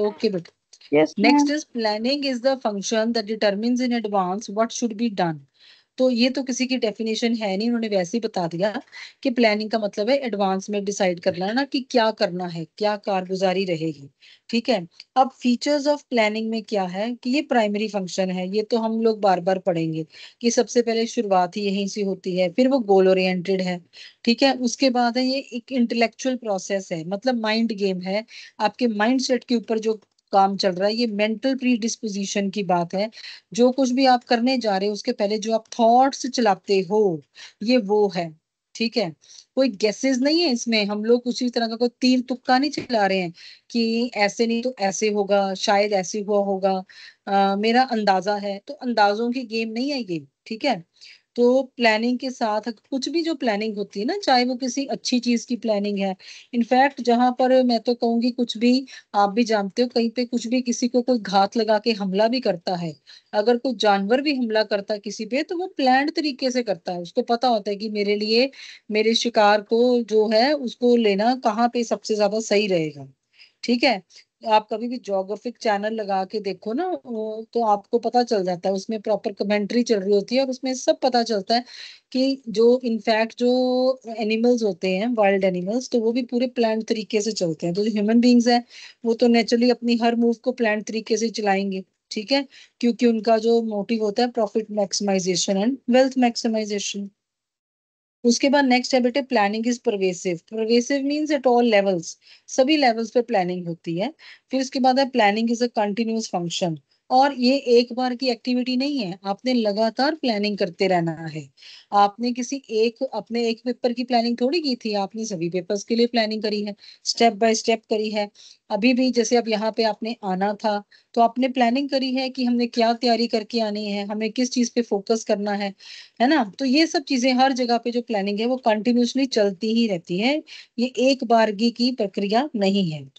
Okay बेटे। Yes, next ma'am. Is planning is the function that determines in advance what should be done. तो ये तो किसी की डेफिनेशन है नहीं, उन्होंने वैसे ही बता दिया कि प्लानिंग का मतलब है एडवांस में डिसाइड करना है ना, कि क्या करना है, क्या कारगुजारी रहेगी, ठीक है। अब फीचर्स ऑफ प्लानिंग में क्या है कि ये प्राइमरी फंक्शन है, ये तो हम लोग बार बार पढ़ेंगे कि सबसे पहले शुरुआत ही यहीं से होती है, फिर वो गोल ओरिएंटेड है, ठीक है। उसके बाद है ये एक इंटेलेक्चुअल प्रोसेस है, मतलब माइंड गेम है, आपके माइंड सेट के ऊपर जो काम चल रहा है, ये मेंटल प्री डिस्पोजिशन की बात है। जो कुछ भी आप करने जा रहे हो उसके पहले जो आप थॉट्स चलाते हो, ये वो है, ठीक है। कोई गेसेस नहीं है इसमें, हम लोग उसी तरह का कोई तीर तुक्का नहीं चला रहे हैं कि ऐसे नहीं तो ऐसे होगा, शायद ऐसे हुआ होगा, मेरा अंदाजा है, तो अंदाजों की गेम नहीं है ये, ठीक है। तो प्लानिंग के साथ कुछ भी जो प्लानिंग होती है ना, चाहे वो किसी अच्छी चीज की प्लानिंग है, इनफैक्ट जहां पर मैं तो कहूंगी कुछ भी, आप भी जानते हो कहीं पे कुछ भी किसी को कोई घात लगा के हमला भी करता है, अगर कोई जानवर भी हमला करता है किसी पे, तो वो प्लान्ड तरीके से करता है, उसको पता होता है कि मेरे लिए मेरे शिकार को जो है उसको लेना कहाँ पे सबसे ज्यादा सही रहेगा, ठीक है। आप कभी भी जोग्राफिक चैनल लगा के देखो ना, तो आपको पता चल जाता है, उसमें प्रॉपर कमेंट्री चल रही होती है और उसमें सब पता चलता है कि जो इनफैक्ट जो एनिमल्स होते हैं, वाइल्ड एनिमल्स, तो वो भी पूरे प्लान तरीके से चलते हैं। तो जो ह्यूमन बींग्स हैं वो तो नेचुरली अपनी हर मूव को प्लान तरीके से चलाएंगे, ठीक है, क्योंकि उनका जो मोटिव होता है profit maximisation and wealth maximisation. उसके बाद नेक्स्ट है बेटे, planning is pervasive. Pervasive means at all levels, सभी लेवल्स पे प्लानिंग होती है। फिर उसके बाद है planning is a continuous function और ये एक बार की एक्टिविटी नहीं है, आपने लगातार प्लानिंग करते रहना है। आपने अपने एक पेपर की प्लानिंग थोड़ी की थी, आपने सभी पेपर्स के लिए प्लानिंग करी है, स्टेप बाय स्टेप करी है। अभी भी जैसे अब यहाँ पे आपने आना था तो आपने प्लानिंग करी है कि हमने क्या तैयारी करके आनी है, हमें किस चीज पे फोकस करना है ना। तो ये सब चीजें हर जगह पे जो प्लानिंग है वो कंटिन्यूसली चलती ही रहती है, ये एक बारगी की प्रक्रिया नहीं है।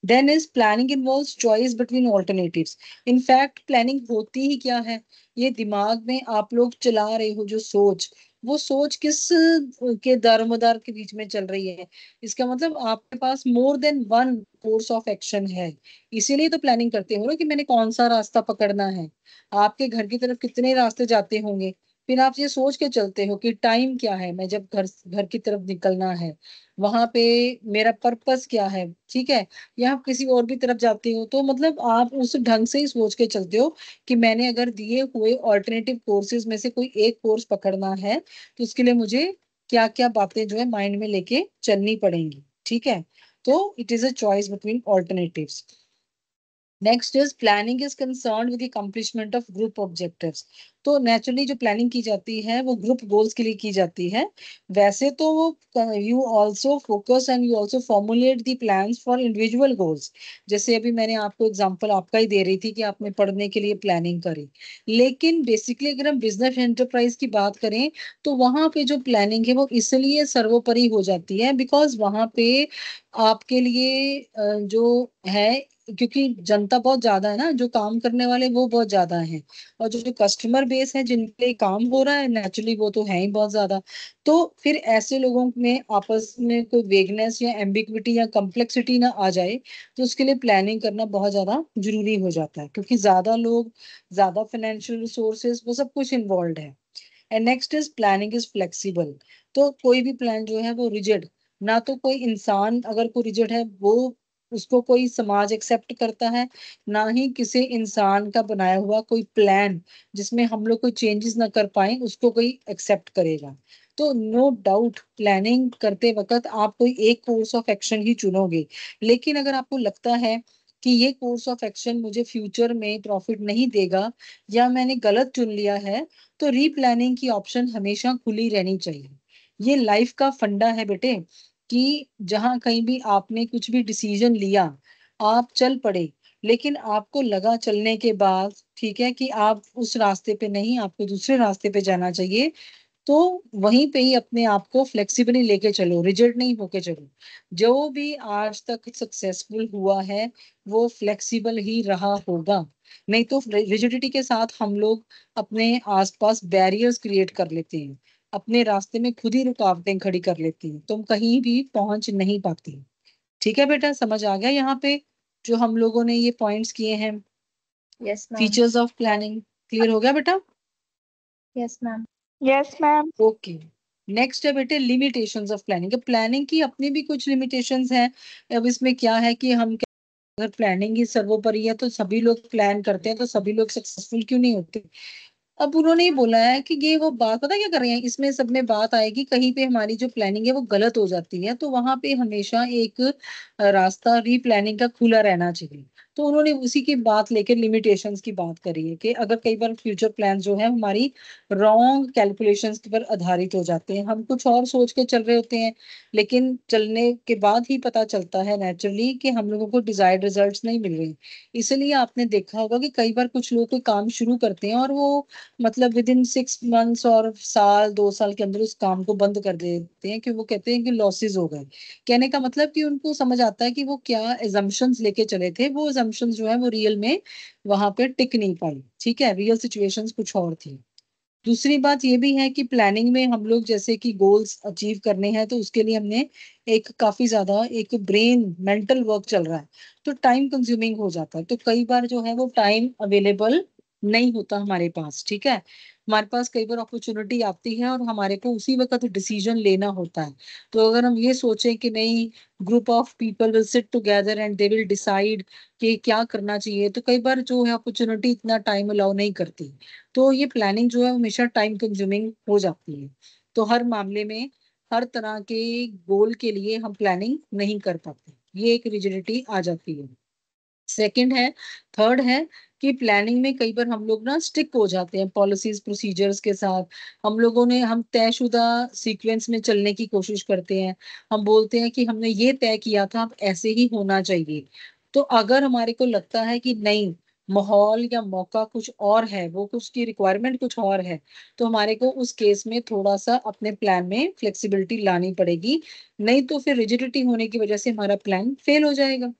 Then is planning involves choice between alternatives. In fact planning होती ही क्या है, ये दिमाग में आप लोग चला रहे हो जो सोच, वो सोच किस के दारोमदार के बीच में चल रही है। इसका मतलब आपके पास more than one course of action है। इसीलिए तो प्लानिंग करते हो ना कि मैंने कौन सा रास्ता पकड़ना है। आपके घर की तरफ कितने रास्ते जाते होंगे, फिर आप ये सोच के चलते हो कि टाइम क्या है, मैं जब घर घर की तरफ निकलना है वहां पे मेरा पर्पस क्या है, ठीक है। या आप किसी और भी तरफ जाते हो तो मतलब आप उस ढंग से ही सोच के चलते हो कि मैंने अगर दिए हुए ऑल्टरनेटिव कोर्सेज में से कोई एक कोर्स पकड़ना है तो उसके लिए मुझे क्या क्या बातें जो है माइंड में लेके चलनी पड़ेंगी, ठीक है। तो it is a choice between alternatives. Next is planning is concern with accomplishment of group objectives. तो नेचुरली जो प्लानिंग की जाती है वो ग्रुप गोल्स के लिए की जाती है। वैसे तो you also focus and you also formulate the plans for individual goals. जैसे अभी मैंने आपको एग्जांपल आपका ही दे रही थी कि आपने पढ़ने के लिए प्लानिंग करी, लेकिन बेसिकली अगर हम बिजनेस एंटरप्राइज की बात करें तो वहां पे जो प्लानिंग है वो इसलिए सर्वोपरि हो जाती है बिकॉज वहां पे आपके लिए जो है, क्योंकि जनता बहुत ज्यादा है ना, जो काम करने वाले वो बहुत ज्यादा हैं, और जो कस्टमर बेस है जिनके लिए काम हो रहा है नेचुरली वो तो है ही बहुत ज्यादा। तो फिर ऐसे लोगों में आपस में कोई वेगनेस या एम्बिग्विटी या कॉम्प्लेक्सिटी ना आ जाए, तो उसके लिए प्लानिंग करना बहुत ज्यादा जरूरी हो जाता है, क्योंकि ज्यादा लोग, ज्यादा फाइनेंशियल रिसोर्सेज, वो सब कुछ इन्वॉल्व है। And next is planning is flexible. तो कोई भी प्लान जो है वो रिजिड, ना तो कोई इंसान अगर कोई रिजिड है वो उसको कोई समाज एक्सेप्ट करता है, ना ही किसी इंसान का बनाया हुआ कोई प्लान जिसमें हम लोग कोई चेंजेस ना कर पाए उसको कोई एक्सेप्ट करेगा। तो नो डाउट प्लानिंग करते वक्त आप कोई एक कोर्स ऑफ एक्शन ही चुनोगे, लेकिन अगर आपको लगता है कि ये कोर्स ऑफ एक्शन मुझे फ्यूचर में प्रॉफिट नहीं देगा या मैंने गलत चुन लिया है, तो रीप्लानिंग की ऑप्शन हमेशा खुली रहनी चाहिए। ये लाइफ का फंडा है बेटे, कि जहां कहीं भी आपने कुछ भी डिसीजन लिया, आप चल पड़े, लेकिन आपको लगा चलने के बाद, ठीक है, कि आप उस रास्ते पे नहीं, आपको दूसरे रास्ते पे जाना चाहिए, तो वहीं पे ही अपने आप को फ्लेक्सिबली लेके चलो, रिजिड नहीं होके चलो। जो भी आज तक सक्सेसफुल हुआ है वो फ्लेक्सिबल ही रहा होगा, नहीं तो रिजिडिटी के साथ हम लोग अपने आसपास बैरियर्स क्रिएट कर लेते हैं, अपने रास्ते में खुद ही रुकावटें खड़ी कर लेती हैं, तो हम कहीं भी पहुंच नहीं पाती। ठीक है बेटा, समझ आ गया यहाँ पे जो हम लोगों ने ये पॉइंट्स किए हैं, Yes, ma'am. Features of planning, clear हो गया बेटा? Yes, ma'am. Yes, ma'am. Okay. Next है बेटे लिमिटेशंस ऑफ प्लानिंग। प्लानिंग की अपनी भी कुछ लिमिटेशंस हैं। अब इसमें क्या है कि हम अगर प्लानिंग ही सर्वोपरि है तो सभी लोग प्लान करते हैं तो सभी लोग सक्सेसफुल क्यों नहीं होते। अब उन्होंने ही बोला है कि ये वो बात पता क्या कर रहे हैं, इसमें सब में बात आएगी कहीं पे हमारी जो प्लानिंग है वो गलत हो जाती है, तो वहां पे हमेशा एक रास्ता रीप्लानिंग का खुला रहना चाहिए। तो उन्होंने उसी की बात लेकर लिमिटेशंस की बात करी है कि अगर कई बार फ्यूचर प्लान जो है हमारी रॉन्ग कैलकुलेशंस पर आधारित हो जाते हैं, हम कुछ और सोच के चल रहे होते हैं, लेकिन चलने के बाद ही पता चलता है नेचुरली कि हम लोगों को डिजायर्ड रिजल्ट्स नहीं मिल रहे। इसलिए आपने देखा होगा कि कई बार कुछ लोग कोई काम शुरू करते हैं और वो मतलब विद इन 6 मंथ्स और साल 2 साल के अंदर उस काम को बंद कर देते हैं, कि वो कहते हैं कि लॉसेस हो गए। कहने का मतलब कि उनको समझ आता है कि वो क्या एजम्पशंस लेके चले थे, वो एजम्पशंस जो है वो रियल में वहां पे टिक नहीं पाई, ठीक है, रियल सिचुएशंस कुछ और थी। दूसरी बात ये भी है कि प्लानिंग में हम लोग जैसे कि गोल्स अचीव करने हैं तो उसके लिए हमने एक काफी ज्यादा एक ब्रेन मेंटल वर्क चल रहा है, तो टाइम कंज्यूमिंग हो जाता है, तो कई बार जो है वो टाइम अवेलेबल नहीं होता हमारे पास, ठीक है। हमारे पास कई बार अपॉर्चुनिटी आती है और हमारे को उसी वक्त डिसीजन लेना होता है। तो अगर हम ये सोचें कि नहीं, group of people will sit together and they will decide कि क्या करना चाहिए, तो कई बार जो है अपॉर्चुनिटी इतना टाइम अलाउ नहीं करती, तो ये प्लानिंग जो है हमेशा टाइम कंज्यूमिंग हो जाती है। तो हर मामले में हर तरह के गोल के लिए हम प्लानिंग नहीं कर पाते, ये एक रिजिडिटी आ जाती है। सेकंड है, थर्ड है कि प्लानिंग में कई बार हम लोग ना स्टिक हो जाते हैं पॉलिसीज प्रोसीजर्स के साथ। हम तयशुदा सीक्वेंस में चलने की कोशिश करते हैं। हम बोलते हैं कि हमने ये तय किया था, अब ऐसे ही होना चाहिए। तो अगर हमारे को लगता है कि नहीं, माहौल या मौका कुछ और है, वो कुछ की रिक्वायरमेंट कुछ और है, तो हमारे को उस केस में थोड़ा सा अपने प्लान में फ्लेक्सिबिलिटी लानी पड़ेगी। नहीं तो फिर रिजिडिटी होने की वजह से हमारा प्लान फेल हो जाएगा।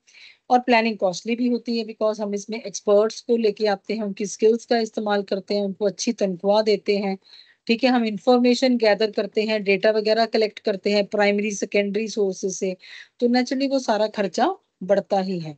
और प्लानिंग कॉस्टली भी होती है, बिकॉज हम इसमें एक्सपर्ट्स को लेके आते हैं, उनकी स्किल्स का इस्तेमाल करते हैं, उनको अच्छी तनख्वाह देते हैं। ठीक है, हम इंफॉर्मेशन गैदर करते हैं, डेटा वगैरह कलेक्ट करते हैं प्राइमरी सेकेंडरी सोर्सेज से, तो नेचुरली वो सारा खर्चा बढ़ता ही है।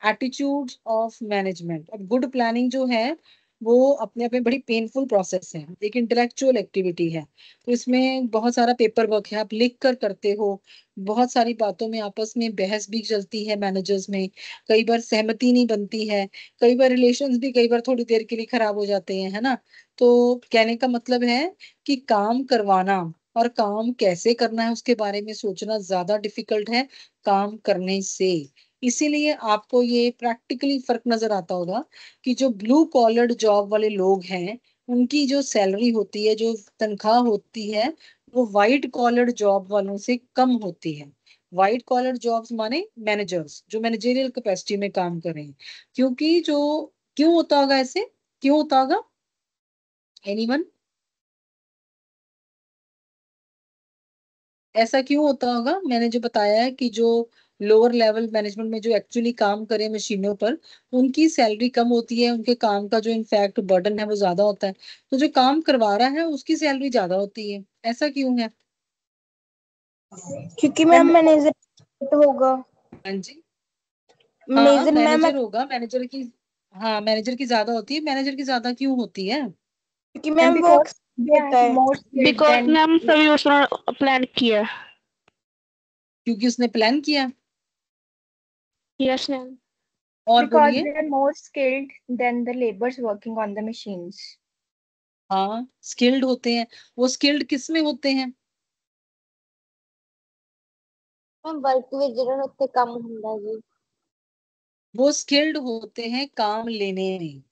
Attitude of management. अब गुड प्लानिंग जो है वो अपने आप में बड़ी पेनफुल प्रोसेस है, एक इंटेलेक्चुअल एक्टिविटी है। तो इसमें बहुत सारा पेपर वर्क है, आप लिख कर करते हो। बहुत सारी बातों में आपस में बहस भी चलती है मैनेजर्स में, कई बार सहमति नहीं बनती है, कई बार रिलेशंस भी कई बार थोड़ी देर के लिए खराब हो जाते हैं, है ना। तो कहने का मतलब है कि काम करवाना और काम कैसे करना है उसके बारे में सोचना ज्यादा डिफिकल्ट है काम करने से। इसीलिए आपको ये प्रैक्टिकली फर्क नजर आता होगा कि जो ब्लू कॉलर्ड जॉब वाले लोग हैं, उनकी जो सैलरी होती है, जो तनख्वाह होती है, वो व्हाइट कॉलर्ड जॉब वालों से कम होती है। व्हाइट कॉलर जॉब्स माने मैनेजर्स जो मैनेजरियल कैपेसिटी में काम कर रहे हैं। क्योंकि जो क्यों होता होगा ऐसे, क्यों होता होगा, एनीवन? ऐसा क्यों होता होगा? मैंने जो बताया है कि जो लोअर लेवल मैनेजमेंट में जो एक्चुअली काम करे मशीनों पर, उनकी सैलरी कम होती है, उनके काम का जो इनफैक्ट बर्डन है वो ज्यादा होता है। तो जो काम करवा रहा है उसकी सैलरी ज्यादा होती है। ऐसा क्यों है? क्योंकि मैम मैनेजर होगा। हाँ जी। हाँ, मैम मैनेजर होगा, मैनेजर की। हाँ, मैनेजर की ज्यादा होती है। मैनेजर की ज्यादा क्यों होती है? क्योंकि मैम वर्क होता है। बिकॉज मैम सभी उसने प्लान किया। क्योंकि उसने प्लान किया। Yes ma'am. और Because बोलिए। they are more skilled than the laborers working on the machines. हाँ, स्किल्ड होते हैं। वो स्किल्ड किस में होते हैं? वर्क ਵਿੱਚ ਜਿਹੜਾ ਉੱਤੇ ਕੰਮ ਹੁੰਦਾ ਜੀ। वो स्किल्ड होते हैं काम लेने में।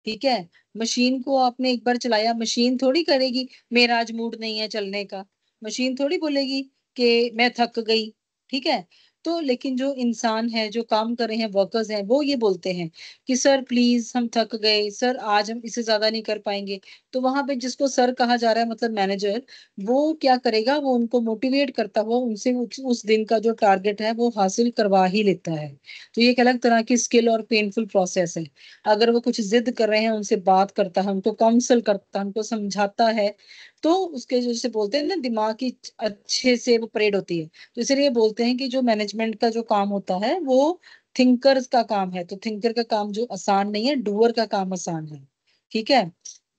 ठीक है, मशीन को आपने एक बार चलाया, मशीन थोड़ी करेगी मेरा आज मूड नहीं है चलने का। मशीन थोड़ी बोलेगी कि मैं थक गई। ठीक है। तो लेकिन जो इंसान है, जो काम कर रहे हैं, वर्कर्स हैं, वो ये बोलते हैं कि सर प्लीज हम थक गए, सर आज हम इससे ज्यादा नहीं कर पाएंगे। तो वहां पे जिसको सर कहा जा रहा है, मतलब मैनेजर, वो क्या करेगा, वो उनको मोटिवेट करता हुआ उनसे उस दिन का जो टारगेट है वो हासिल करवा ही लेता है। तो ये एक अलग तरह की स्किल और पेनफुल प्रोसेस है। अगर वो कुछ जिद कर रहे हैं, उनसे बात करता है, उनको काउंसल करता है, उनको समझाता है, तो उसके जैसे बोलते हैं ना, दिमाग की अच्छे से वो परेड होती है। तो इसलिए बोलते हैं कि जो मैनेजमेंट का जो काम होता है वो थिंकर्स का काम है। तो थिंकर का काम जो आसान नहीं है, डूअर का काम आसान है। ठीक है।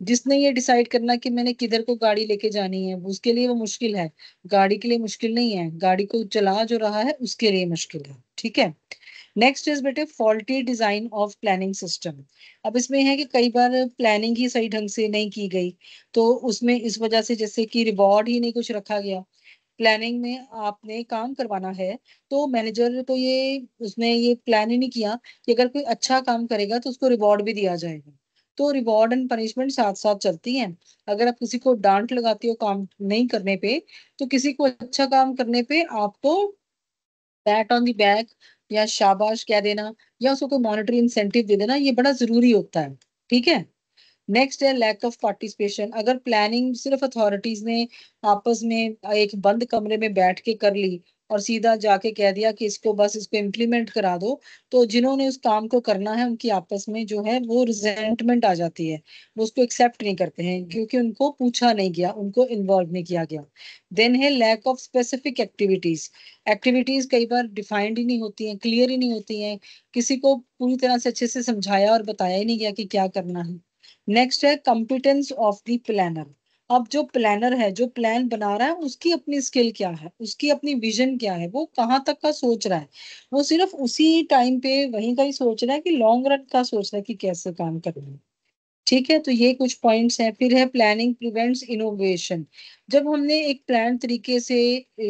जिसने ये डिसाइड करना कि मैंने किधर को गाड़ी लेके जानी है, उसके लिए वो मुश्किल है। गाड़ी के लिए मुश्किल नहीं है, गाड़ी को चला जो रहा है उसके लिए मुश्किल है। ठीक है। नेक्स्ट इज बेटे faulty design of planning system. अब इसमें है कि कई बार प्लानिंग ही सही ढंग से नहीं की गई, तो उसमें इस वजह से जैसे कि रिवॉर्ड ही नहीं कुछ रखा गया। प्लानिंग में आपने काम करवाना है, तो मैनेजर को ये उसने ये प्लान ही नहीं किया कि अगर कोई अच्छा काम करेगा तो उसको रिवॉर्ड भी दिया जाएगा। तो रिवॉर्ड एंड पनिशमेंट साथ साथ चलती हैं। अगर आप किसी को डांट लगाते हो काम नहीं करने पे, तो किसी को अच्छा काम करने पे आपको पैट ऑन द बैक या शाबाश कह देना, या उसको कोई मॉनेटरी इंसेंटिव दे देना, ये बड़ा जरूरी होता है। ठीक है। नेक्स्ट है लैक ऑफ पार्टिसिपेशन। अगर प्लानिंग सिर्फ अथॉरिटीज ने आपस में एक बंद कमरे में बैठ के कर ली और सीधा जाके कह दिया कि इसको बस इसको इम्प्लीमेंट करा दो, तो जिन्होंने उस काम को करना है उनकी आपस में जो है वो रिजेंटमेंट आ जाती है। वो उसको एक्सेप्ट नहीं करते हैं क्योंकि उनको पूछा नहीं गया, उनको इन्वॉल्व नहीं किया गया। देन है lack of specific activities. Activities कई बार डिफाइंड ही नहीं होती हैं, क्लियर ही नहीं होती हैं, किसी को पूरी तरह से अच्छे से समझाया और बताया ही नहीं गया कि क्या करना है। नेक्स्ट है कॉम्पिटेंस ऑफ द प्लानर। अब जो प्लानर है, जो प्लान बना रहा है, उसकी अपनी स्किल क्या है, उसकी अपनी विजन क्या है, वो कहाँ तक का सोच रहा है। वो सिर्फ उसी टाइम पे वहीं का ही सोच रहा है कि लॉन्ग रन का सोच रहा है कि कैसे काम करना है। ठीक है, तो ये कुछ पॉइंट्स हैं। फिर है प्लानिंग प्रिवेंट्स इनोवेशन। जब हमने एक प्लान तरीके से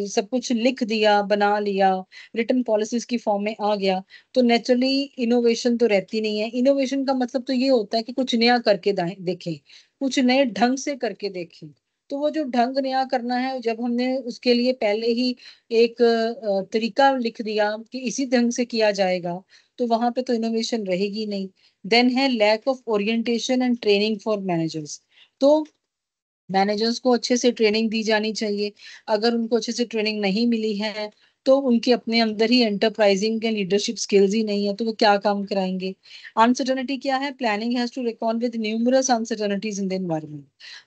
सब कुछ लिख दिया, बना लिया, रिटन पॉलिसीज की फॉर्म में आ गया, तो नेचुरली इनोवेशन तो रहती नहीं है। इनोवेशन का मतलब तो ये होता है कि कुछ नया करके देखें, कुछ नए ढंग से करके देखें। तो वो जो ढंग नया करना है, जब हमने उसके लिए पहले ही एक तरीका लिख दिया कि इसी ढंग से किया जाएगा, तो वहां पे तो इनोवेशन रहेगी नहीं। देन है lack of orientation and training for managers. तो मैनेजर्स को अच्छे से ट्रेनिंग दी जानी चाहिए। अगर उनको अच्छे से ट्रेनिंग नहीं मिली है, तो उनके अपने अंदर ही एंटरप्राइजिंग के लीडरशिप स्किल्स ही नहीं है, तो वो क्या काम कराएंगे। अनसर्टेनिटी क्या है? Planning has to reckon with numerous uncertainties in the environment.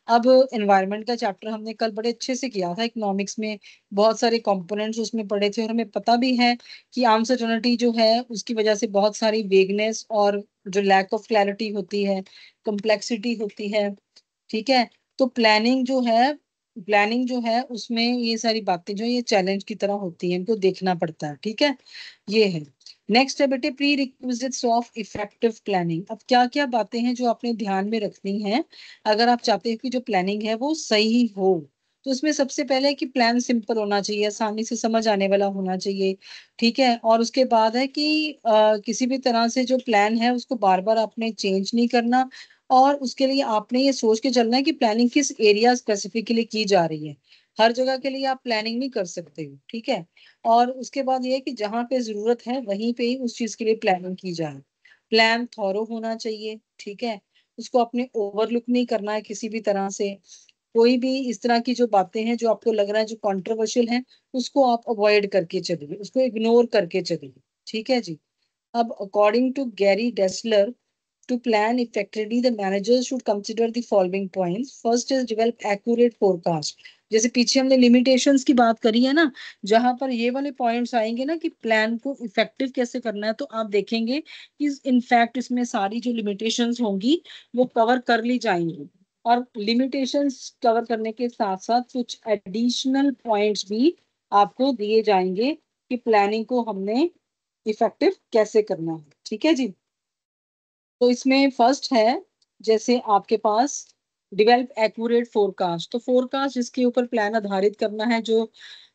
अब एनवायरनमेंट का चैप्टर हमने कल बड़े अच्छे से किया था इकोनॉमिक्स में, बहुत सारे कंपोनेंट्स उसमें पढ़े थे, और हमें पता भी है कि अनसर्टेनिटी जो है उसकी वजह से बहुत सारी वेगनेस और जो लैक ऑफ क्लैरिटी होती है, कम्प्लेक्सिटी होती है। ठीक है, तो प्लानिंग जो है उसमें ये सारी बातें जो ये चैलेंज की तरह होती हैं, इनको देखना पड़ता है। ठीक है, ये है। नेक्स्ट है बेटे pre requisites of effective planning. अब क्या क्या बातें हैं जो आपने ध्यान में रखनी है अगर आप चाहते हैं कि जो प्लानिंग है वो सही हो। तो इसमें सबसे पहले है कि प्लान सिंपल होना चाहिए, आसानी से समझ आने वाला होना चाहिए। ठीक है, और उसके बाद है कि किसी भी तरह से जो प्लान है उसको बार बार आपने चेंज नहीं करना, और उसके लिए आपने ये सोच के चलना है कि प्लानिंग किस एरिया स्पेसिफिकली की जा रही है। हर जगह के लिए आप प्लानिंग नहीं कर सकते हो। ठीक है, और उसके बाद ये है कि जहाँ पे जरूरत है वहीं पे ही उस चीज के लिए प्लानिंग की जाए। प्लान थॉरो होना चाहिए। ठीक है, उसको आपने ओवरलुक नहीं करना है किसी भी तरह से। कोई भी इस तरह की जो बातें हैं जो आपको लग रहा है जो कंट्रोवर्शियल है, उसको आप अवॉइड करके चलिए, उसको इग्नोर करके चलिए। ठीक है जी। अब according to Gary Dessler, to plan effectively, the managers should consider the following points. First is develop accurate forecast. जैसे पीछे हमने लिमिटेशंस की बात करी है ना, जहां पर ये वाले पॉइंट्स आएंगे ना कि प्लान को इफेक्टिव कैसे करना है, तो आप देखेंगे कि इनफैक्ट इसमें सारी जो लिमिटेशंस होंगी वो कवर कर ली जाएंगी। और लिमिटेशंस कवर करने के साथ साथ कुछ एडिशनल पॉइंट्स भी आपको दिए जाएंगे कि प्लानिंग को हमने इफेक्टिव कैसे करना है। ठीक है जी। तो इसमें फर्स्ट है, जैसे आपके पास डिवेल्प एक्यूरेट फोरकास्ट। तो फोरकास्ट जिसके ऊपर प्लान आधारित करना है, जो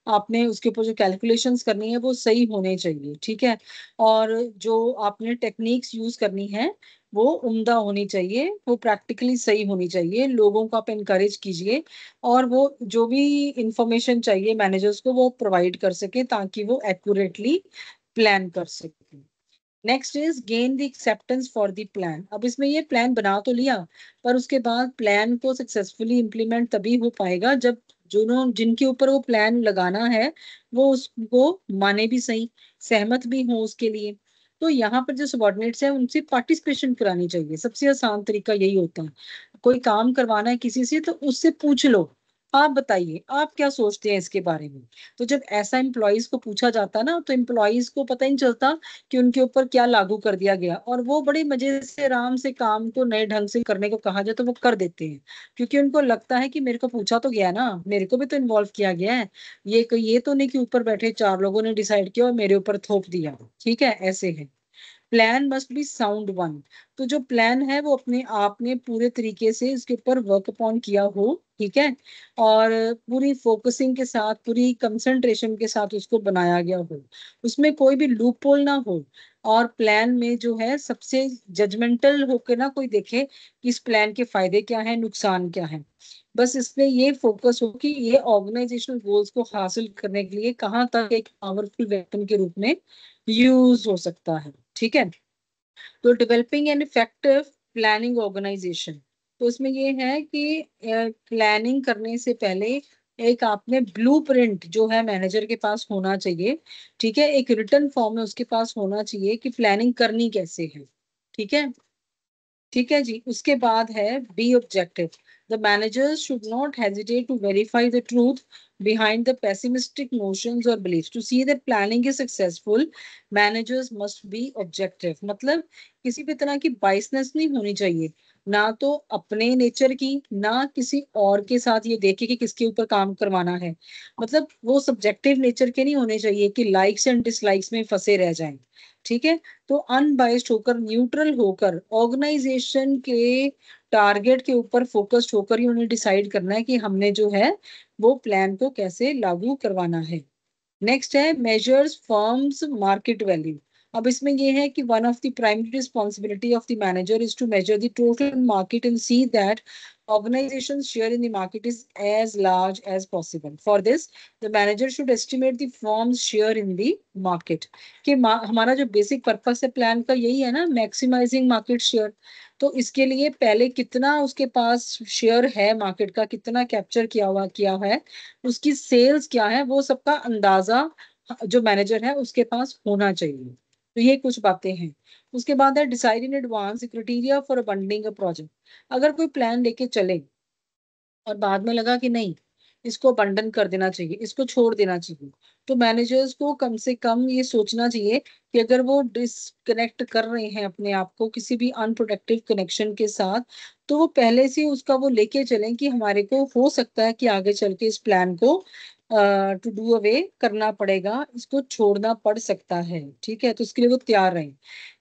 आपने उसके ऊपर जो कैलकुलेशंस करनी है वो सही होने चाहिए। ठीक है, और जो आपने टेक्निक्स यूज करनी है वो उम्दा होनी चाहिए, वो प्रैक्टिकली सही होनी चाहिए। लोगों को आप इनकरेज कीजिए, और वो जो भी इंफॉर्मेशन चाहिए मैनेजर्स को वो प्रोवाइड कर सके, ताकि वो एक्यूरेटली प्लान कर सके। Next is gain the acceptance for the plan. अब इसमें ये प्लान बना तो लिया, पर उसके बाद प्लान को सक्सेसफुली इम्प्लीमेंट तभी हो पाएगा जब जिनके ऊपर वो प्लान लगाना है वो उसको माने भी सही, सहमत भी हो उसके लिए। तो यहाँ पर जो सबॉर्डिनेट्स हैं उनसे पार्टिसिपेशन करानी चाहिए। सबसे आसान तरीका यही होता है। कोई काम करवाना है किसी से, तो उससे पूछ लो, आप बताइए आप क्या सोचते हैं इसके बारे में। तो जब ऐसा एम्प्लॉयज को पूछा जाता ना, तो एम्प्लॉयज को पता ही नहीं चलता कि उनके ऊपर क्या लागू कर दिया गया, और वो बड़े मजे से आराम से काम को नए ढंग से करने को कहा जाए तो वो कर देते हैं, क्योंकि उनको लगता है कि मेरे को पूछा तो गया ना, मेरे को भी तो इन्वॉल्व किया गया है। ये तो नहीं कि ऊपर बैठे चार लोगों ने डिसाइड किया और मेरे ऊपर थोप दिया। ठीक है, ऐसे है। Plan must be sound one. तो जो प्लान है वो अपने आप में पूरे तरीके से इसके ऊपर वर्क अपॉन किया हो। ठीक है, और पूरी फोकसिंग के साथ, पूरी कंसंट्रेशन के साथ उसको बनाया गया हो, उसमें कोई भी लूप होल ना हो। और प्लान में जो है सबसे जजमेंटल होकर ना कोई देखे कि इस प्लान के फायदे क्या हैं, नुकसान क्या है। बस इसमें ये फोकस हो कि ये ऑर्गेनाइजेशनल गोल्स को हासिल करने के लिए कहाँ तक एक पावरफुल वेपन के रूप में यूज हो सकता है। ठीक है, तो developing an effective planning organisation. तो इसमें ये है कि प्लानिंग करने से पहले एक आपने ब्लूप्रिंट जो है मैनेजर के पास होना चाहिए। ठीक है, एक रिटन फॉर्म में उसके पास होना चाहिए कि प्लानिंग करनी कैसे है। ठीक है, ठीक है जी। उसके बाद है be objective. The managers should not hesitate to verify the truth behind the pessimistic notions or beliefs to see that planning is successful. Managers must be objective। मतलब किसी भी तरह की बाइसनेस नहीं होनी चाहिए, ना तो अपने नेचर की, ना किसी और के साथ ये देखे कि किसके ऊपर काम करवाना है। मतलब वो सब्जेक्टिव नेचर के नहीं होने चाहिए कि लाइक्स एंड डिसलाइक्स में फंसे रह जाएं। ठीक है, तो अनबाइस्ड होकर, न्यूट्रल होकर, ऑर्गेनाइजेशन के टारगेट के ऊपर फोकस्ड होकर ही उन्हें डिसाइड करना है कि हमने जो है वो प्लान को कैसे लागू करवाना है। नेक्स्ट है मेजर्स फर्म्स मार्केट वैल्यू। अब इसमें ये है कि one of the primary responsibility of the manager is to measure the total market and see that organization's share in the market is as large as possible. For this, the manager should estimate the firm's share in the market. कि हमारा जो basic purpose है plan का यही है ना, maximising market share. तो इसके लिए पहले कितना उसके पास शेयर है मार्केट का, कितना कैप्चर किया है, उसकी सेल्स क्या है, वो सबका अंदाजा जो मैनेजर है उसके पास होना चाहिए। तो ये कुछ बातें हैं। उसके बाद है decide in advance criteria for abandoning a project. अगर कोई प्लान लेके चले और बाद में लगा कि नहीं इसको अबंडन कर देना चाहिए, इसको छोड़ देना चाहिए, तो मैनेजर्स को कम से कम ये सोचना चाहिए कि अगर वो डिस्कनेक्ट कर रहे हैं अपने आप को किसी भी अनप्रोडक्टिव कनेक्शन के साथ, तो वो पहले से उसका वो लेके चलें कि हमारे को हो सकता है कि आगे चल के इस प्लान को टू डू अवे करना पड़ेगा, इसको छोड़ना पड़ सकता है। ठीक है, तो इसके लिए वो तैयार रहें।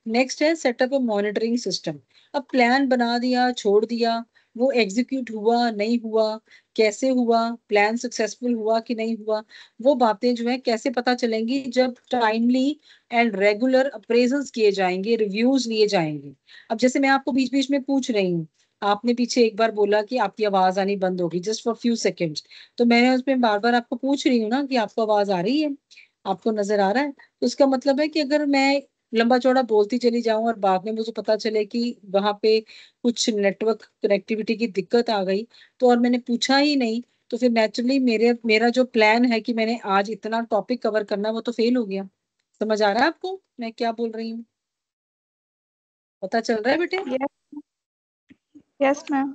नेक्स्ट है सेटअप अ मॉनिटरिंग सिस्टम। अब प्लान बना दिया, छोड़ दिया, वो एग्जीक्यूट हुआ नहीं हुआ, कैसे हुआ, प्लान सक्सेसफुल हुआ कि नहीं हुआ, वो बातें जो है कैसे पता चलेंगी, जब टाइमली एंड रेगुलर अप्रेजल्स किए जाएंगे, रिव्यूज लिए जाएंगे। अब जैसे मैं आपको बीच बीच में पूछ रही हूँ, आपने पीछे एक बार बोला कि आपकी आवाज आनी बंद होगी जस्ट फॉर फ्यू सेकेंड्स, तो मैंने उसमें बार बार आपको पूछ रही हूँ ना कि आपको आवाज आ रही है, आपको नजर आ रहा है। तो इसका मतलब है कि अगर मैं लंबा चौड़ा बोलती चली जाऊं और बाद में मुझे पता चले कि वहां पे कुछ नेटवर्क कनेक्टिविटी की दिक्कत आ गई, तो और मैंने पूछा ही नहीं, तो फिर नेचुरली मेरा जो प्लान है कि मैंने आज इतना टॉपिक कवर करना, वो तो फेल हो गया। समझ आ रहा है आपको मैं क्या बोल रही हूँ? पता चल रहा है बेटे? Yes, ma'am.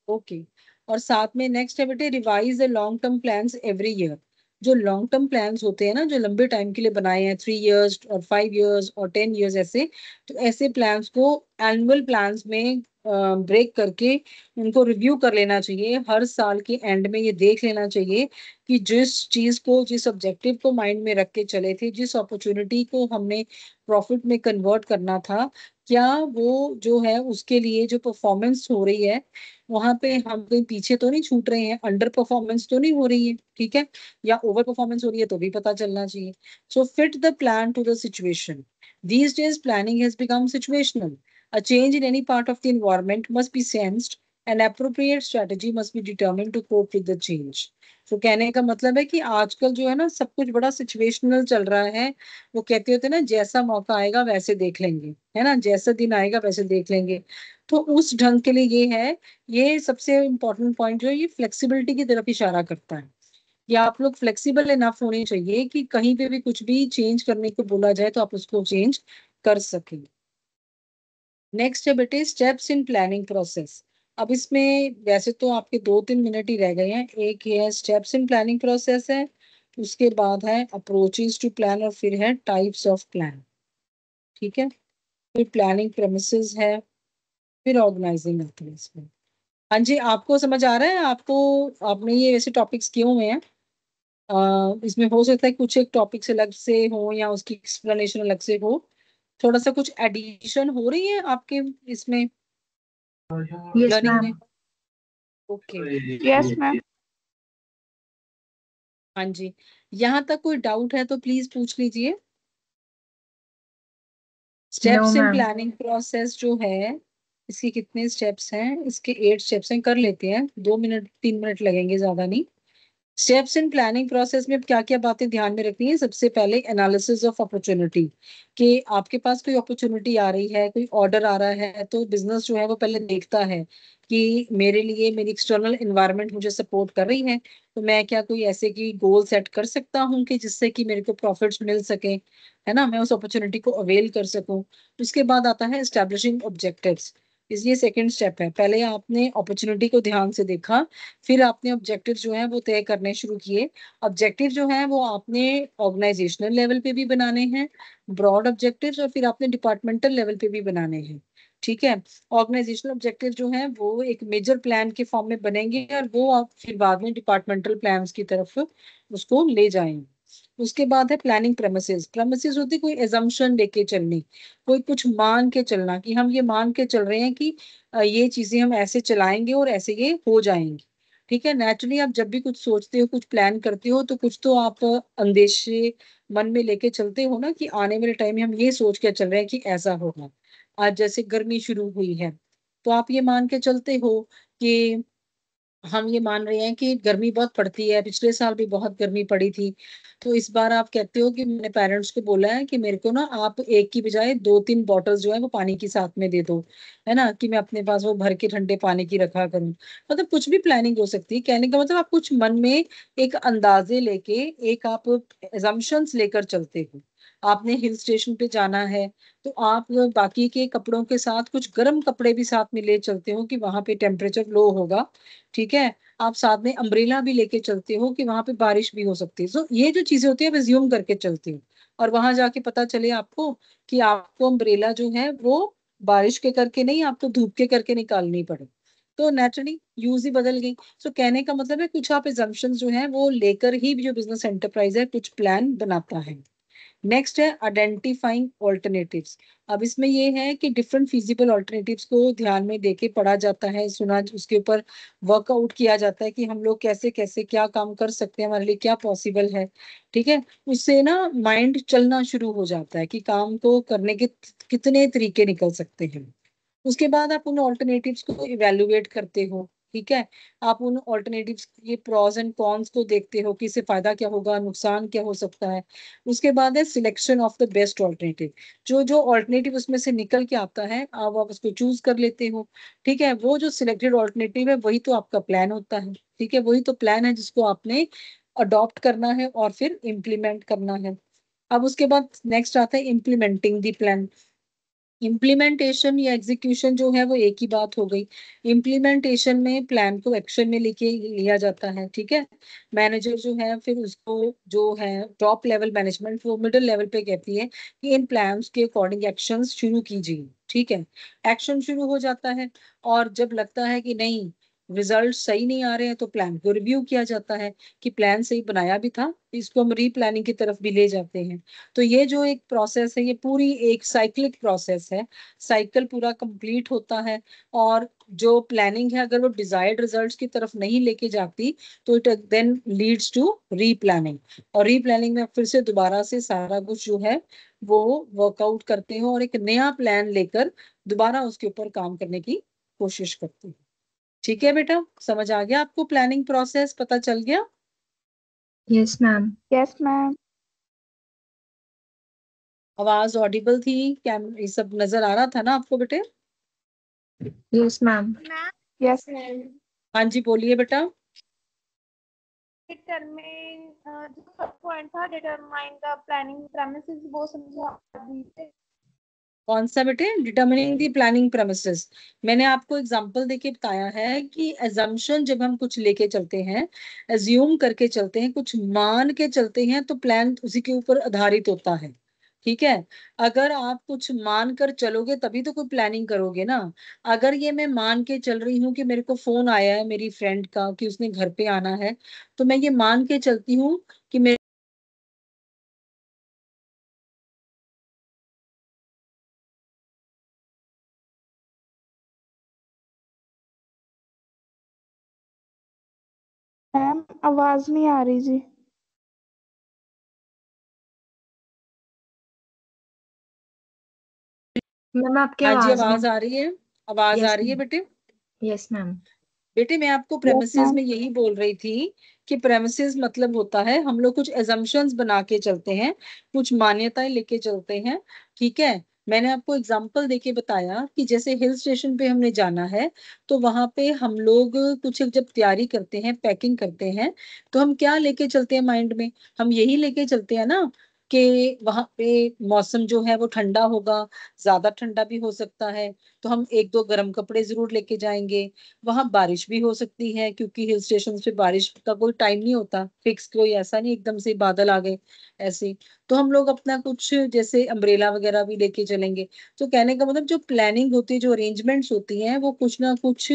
ओके। और साथ में नेक्स्ट है बेटे revise the long term plans every year. जो लॉन्ग टर्म प्लान्स होते हैं ना, जो लंबे टाइम के लिए बनाए हैं, 3 years और 5 years और 10 years ऐसे, तो ऐसे प्लान्स को एनुअल प्लान्स में ब्रेक करके उनको रिव्यू कर लेना चाहिए। हर साल के एंड में ये देख लेना चाहिए कि जिस चीज को, जिस ऑब्जेक्टिव को माइंड में रख के चले थे, जिस अपॉर्चुनिटी को हमने प्रॉफिट में कन्वर्ट करना था, क्या वो जो है उसके लिए जो परफॉर्मेंस हो रही है वहां पे हम कहीं पीछे तो नहीं छूट रहे हैं, अंडर परफॉर्मेंस तो नहीं हो रही है, ठीक है, या ओवर परफॉर्मेंस हो रही है, तो भी पता चलना चाहिए। So fit the plan to the situation. These days planning has become situational. A change in any part of the environment must be sensed, and appropriate strategy must be determined to cope with the change. तो कहने का मतलब है कि आजकल जो है ना सब कुछ बड़ा सिचुएशनल चल रहा है। वो कहते होते ना जैसा मौका आएगा वैसे देख लेंगे, है ना, जैसा दिन आएगा वैसे देख लेंगे। तो उस ढंग के लिए ये है, ये सबसे इम्पोर्टेंट पॉइंट जो है ये फ्लेक्सिबिलिटी की तरफ इशारा करता है। या आप लोग फ्लेक्सिबल इनफ होने चाहिए कि कहीं पे भी कुछ भी चेंज करने को बोला जाए तो आप उसको चेंज कर सकें। नेक्स्ट है बेटे स्टेप्स इन प्लानिंग प्रोसेस। अब इसमें वैसे तो आपके 2-3 मिनट ही रह गए हैं। एक ये है स्टेप्स इन प्लानिंग प्रोसेस है, उसके बाद है अप्रोचेस टू प्लान, और फिर है टाइप्स ऑफ प्लान। ठीक है, फिर प्लानिंग प्रेमिसेस है, फिर ऑर्गेनाइजिंग आता है इसमें। हाँ जी, आपको समझ आ रहा है? आपको, आपने ये वैसे टॉपिक्स किए हुए हैं, इसमें हो सकता है कुछ एक टॉपिक से अलग से हो या उसकी एक्सप्लेनेशन अलग से हो, थोड़ा सा कुछ एडिशन हो रही है आपके इसमें Yes, लर्निंग में? ma'am. ओके। Yes, ma'am. हाँ जी, यहाँ तक कोई डाउट है तो प्लीज पूछ लीजिए। Steps in ma'am. Planning process जो है, इसके कितने स्टेप्स हैं? इसके 8 स्टेप्स हैं, कर लेते हैं, 2-3 मिनट लगेंगे, ज्यादा नहीं। स्टेप्स इन प्लानिंग प्रोसेस में क्या क्या बातें ध्यान में रखनी है? सबसे पहले एनालिसिस ऑफ अपॉर्चुनिटी, कि आपके पास कोई अपॉर्चुनिटी आ रही है, कोई ऑर्डर आ रहा है, तो बिजनेस जो है वो पहले देखता है कि मेरे लिए मेरी एक्सटर्नल एनवायरनमेंट मुझे सपोर्ट कर रही है, तो मैं क्या कोई ऐसे की गोल सेट कर सकता हूँ कि जिससे कि मेरे को प्रॉफिट्स मिल सके, है ना, मैं उस अपॉर्चुनिटी को अवेल कर सकूं। उसके बाद आता है एस्टेब्लिशिंग ऑब्जेक्टिव्स। ये सेकंड स्टेप है। पहले आपने अपॉर्चुनिटी को ध्यान से देखा, फिर आपने ऑब्जेक्टिव जो है वो तय करने शुरू किए। ऑब्जेक्टिव जो है वो आपने ऑर्गेनाइजेशनल लेवल पे भी बनाने हैं, ब्रॉड ऑब्जेक्टिव्स, और फिर आपने डिपार्टमेंटल लेवल पे भी बनाने हैं। ठीक है, ऑर्गेनाइजेशनल ऑब्जेक्टिव जो है वो एक मेजर प्लान के फॉर्म में बनेंगे और वो आप फिर बाद में डिपार्टमेंटल प्लान्स की तरफ उसको ले जाएंगे। उसके बाद है प्लानिंग प्रेमिसेस। प्रेमिसेस होती कोई एजम्पशन लेके चलनी, कोई कुछ मान के चलना कि हम ये मान के चल रहे हैं कि ये चीजें हम ऐसे चलाएंगे और ऐसे ये हो जाएंगी। ठीक है, नेचुरली आप जब भी कुछ सोचते हो, कुछ प्लान करते हो, तो कुछ तो आप अंदेशे मन में लेके चलते हो ना कि आने वाले टाइम में हम ये सोच के चल रहे हैं कि ऐसा होगा। आज जैसे गर्मी शुरू हुई है तो आप ये मान के चलते हो कि हम ये मान रहे हैं कि गर्मी बहुत पड़ती है, पिछले साल भी बहुत गर्मी पड़ी थी, तो इस बार आप कहते हो कि मैंने पेरेंट्स को बोला है कि मेरे को ना आप एक की बजाय 2-3 बॉटल्स जो है वो पानी की साथ में दे दो, है ना, कि मैं अपने पास वो भर के ठंडे पानी की रखा करूं। मतलब कुछ भी प्लानिंग हो सकती है। कहने का मतलब आप कुछ मन में एक अंदाजे लेके, एक आप एजम्पशंस लेकर चलते हो। आपने हिल स्टेशन पे जाना है तो आप बाकी के कपड़ों के साथ कुछ गर्म कपड़े भी साथ में ले चलते हो कि वहां पे टेम्परेचर लो होगा। ठीक है, आप साथ में अम्ब्रेला भी लेके चलते हो कि वहां पे बारिश भी हो सकती है। सो ये जो चीजें होती है आप एज्यूम करके चलती हो, और वहां जाके पता चले आपको कि आपको अम्ब्रेला जो है वो बारिश के करके नहीं, आपको धूप के करके निकालनी पड़े, तो नेचुरली यूज ही बदल गई। सो कहने का मतलब है कुछ आप एजम्पशंस जो है वो लेकर ही जो बिजनेस एंटरप्राइज है कुछ प्लान बनाता है। नेक्स्ट है आइडेंटिफाइंग ऑल्टरनेटिव्स। अब इसमें ये है कि डिफरेंट फिजिबल ऑल्टरनेटिव्स को ध्यान में देके पढ़ा जाता है, सुना, उसके ऊपर वर्कआउट किया जाता है कि हम लोग कैसे कैसे क्या काम कर सकते हैं, हमारे लिए क्या पॉसिबल है। ठीक है, उससे ना माइंड चलना शुरू हो जाता है कि काम को करने के कितने तरीके निकल सकते हैं। उसके बाद आप उन ऑल्टरनेटिव्स को इवेलुएट करते हो। ठीक है, आप उन ऑल्टरनेटिव्स के प्रोज एंड कॉन्स को देखते हो कि इससे फायदा क्या होगा, नुकसान क्या हो सकता है। उसके बाद है selection of the best alternative. जो जो ऑल्टरनेटिव उसमें से निकल के आता है आप उसको चूज कर लेते हो। ठीक है, वो जो सिलेक्टेड ऑल्टरनेटिव है वही तो आपका प्लान होता है। ठीक है, वही तो प्लान है जिसको आपने अडॉप्ट करना है और फिर इम्प्लीमेंट करना है। अब उसके बाद नेक्स्ट आता है इम्प्लीमेंटिंग द प्लान। इम्प्लीमेंटेशन या एग्जीक्यूशन जो है वो एक ही बात हो गई। इम्प्लीमेंटेशन में प्लान को एक्शन में लेके लिया जाता है। ठीक है, मैनेजर जो है फिर उसको, जो है टॉप लेवल मैनेजमेंट, वो मिडिल लेवल पे कहती है कि इन प्लान्स के अकॉर्डिंग एक्शंस शुरू कीजिए। ठीक है, एक्शन शुरू हो जाता है, और जब लगता है कि नहीं, रिजल्ट सही नहीं आ रहे हैं, तो प्लान को रिव्यू किया जाता है कि प्लान सही बनाया भी था, इसको हम रीप्लानिंग की तरफ भी ले जाते हैं। तो ये जो एक प्रोसेस है ये पूरी एक साइक्लिक प्रोसेस है। साइकिल पूरा कंप्लीट होता है, और जो प्लानिंग है अगर वो डिजायर्ड रिजल्ट्स की तरफ नहीं लेके जाती तो it then leads to replanning. और रीप्लानिंग में फिर से दोबारा से सारा कुछ जो है वो वर्कआउट करते हो और एक नया प्लान लेकर दोबारा उसके ऊपर काम करने की कोशिश करते हैं। ठीक है बेटा, समझ आ गया आपको? प्लानिंग प्रोसेस पता चल गया? Yes, ma'am. Yes, ma'am. आवाज ऑडिबल थी? ये सब नजर आ रहा था ना आपको बेटे? Yes, ma'am. Ma'am Yes, ma'am. हाँ जी, बोलिए बेटा। डिटरमाइन जो थर्ड पॉइंट था, डिटरमाइन द प्लानिंग प्रेमिसेस, वो समझा दीजिए। कौन सा बेटे? डिटर्मिनिंग दी प्लानिंग प्रेमिसेस। मैंने आपको एग्जांपल देके बताया है कि एजम्पशन जब हम कुछ लेके चलते हैं, एज्यूम करके चलते हैं, कुछ मान के चलते हैं, तो प्लान उसी के ऊपर आधारित होता है। ठीक है, अगर आप कुछ मान कर चलोगे तभी तो कोई प्लानिंग करोगे ना। अगर ये मैं मान के चल रही हूँ कि मेरे को फोन आया है मेरी फ्रेंड का कि उसने घर पे आना है, तो मैं ये मान के चलती हूँ कि मेरे मैम आवाज नहीं आ रही जी। मैम आपकी हाँ जी, आवाज नहीं। आवाज आ रही है? आवाज आ यस रही है मैम। बेटे? Yes ma'am. बेटे मैं आपको Yes, प्रेमिसेस ma'am. में यही बोल रही थी कि प्रेमिसेस मतलब होता है हम लोग कुछ एजम्पशंस बना के चलते हैं, कुछ मान्यताएं लेके चलते हैं। ठीक है, मैंने आपको एग्जांपल देके बताया कि जैसे हिल स्टेशन पे हमने जाना है, तो वहां पे हम लोग कुछ जब तैयारी करते हैं, पैकिंग करते हैं, तो हम क्या लेके चलते हैं माइंड में? हम यही लेके चलते हैं ना कि वहां पे मौसम जो है वो ठंडा होगा, ज्यादा ठंडा भी हो सकता है, तो हम 1-2 गर्म कपड़े जरूर लेके जाएंगे। वहां बारिश भी हो सकती है क्योंकि हिल स्टेशन पे बारिश का कोई टाइम नहीं होता फिक्स, कोई ऐसा नहीं एकदम से बादल आ गए ऐसे। तो हम लोग अपना कुछ जैसे अम्ब्रेला वगैरह भी लेके चलेंगे। तो कहने का मतलब जो प्लानिंग होती है, जो अरेंजमेंट्स होती हैं, वो कुछ ना कुछ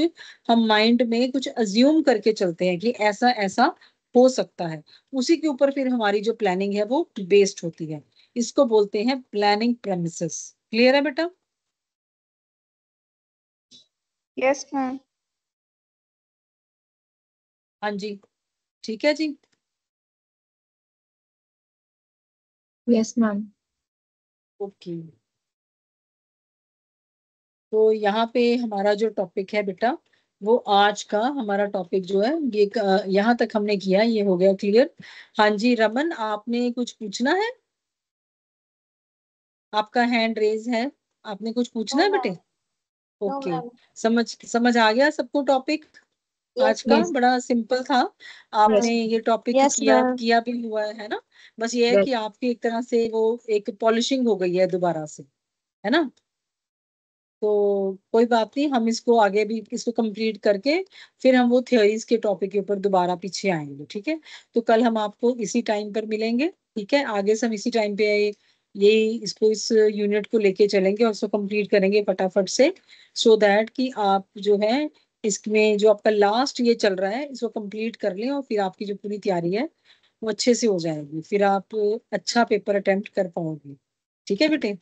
हम माइंड में कुछ अज्यूम करके चलते हैं कि ऐसा ऐसा हो सकता है, उसी के ऊपर फिर हमारी जो प्लानिंग है वो बेस्ड होती है। इसको बोलते हैं प्लानिंग प्रेमिसेस। क्लियर है बेटा? Yes ma'am. हाँ जी, ठीक है जी। Yes, ma'am. ओके, तो यहाँ पे हमारा जो टॉपिक है बेटा, वो आज का हमारा टॉपिक जो है ये यहाँ तक हमने किया, ये हो गया क्लियर। हाँ जी रमन, आपने कुछ पूछना है? आपका हैंड रेज है, आपने कुछ पूछना है बेटे? Okay, ma'am. समझ आ गया सबको टॉपिक? आज यस का मैम। बड़ा सिंपल था। आपने ये टॉपिक यस किया मैम। किया भी हुआ है ना? बस ये है कि आपकी एक तरह से वो एक पॉलिशिंग हो गई है दोबारा से, है ना? तो कोई बात नहीं, हम इसको आगे भी इसको कंप्लीट करके फिर हम वो थ्योरीज के टॉपिक के ऊपर दोबारा पीछे आएंगे, ठीक है? तो कल हम आपको इसी टाइम पर मिलेंगे, ठीक है? आगे से हम इसी टाइम पे यही इसको इस यूनिट को लेके चलेंगे और उसको कंप्लीट करेंगे फटाफट से, सो दैट कि आप जो है इसमें जो आपका लास्ट ये चल रहा है इसको कंप्लीट कर लें और फिर आपकी जो पूरी तैयारी है वो अच्छे से हो जाएगी, फिर आप अच्छा पेपर अटेम्प्ट कर पाओगे। ठीक है बेटे?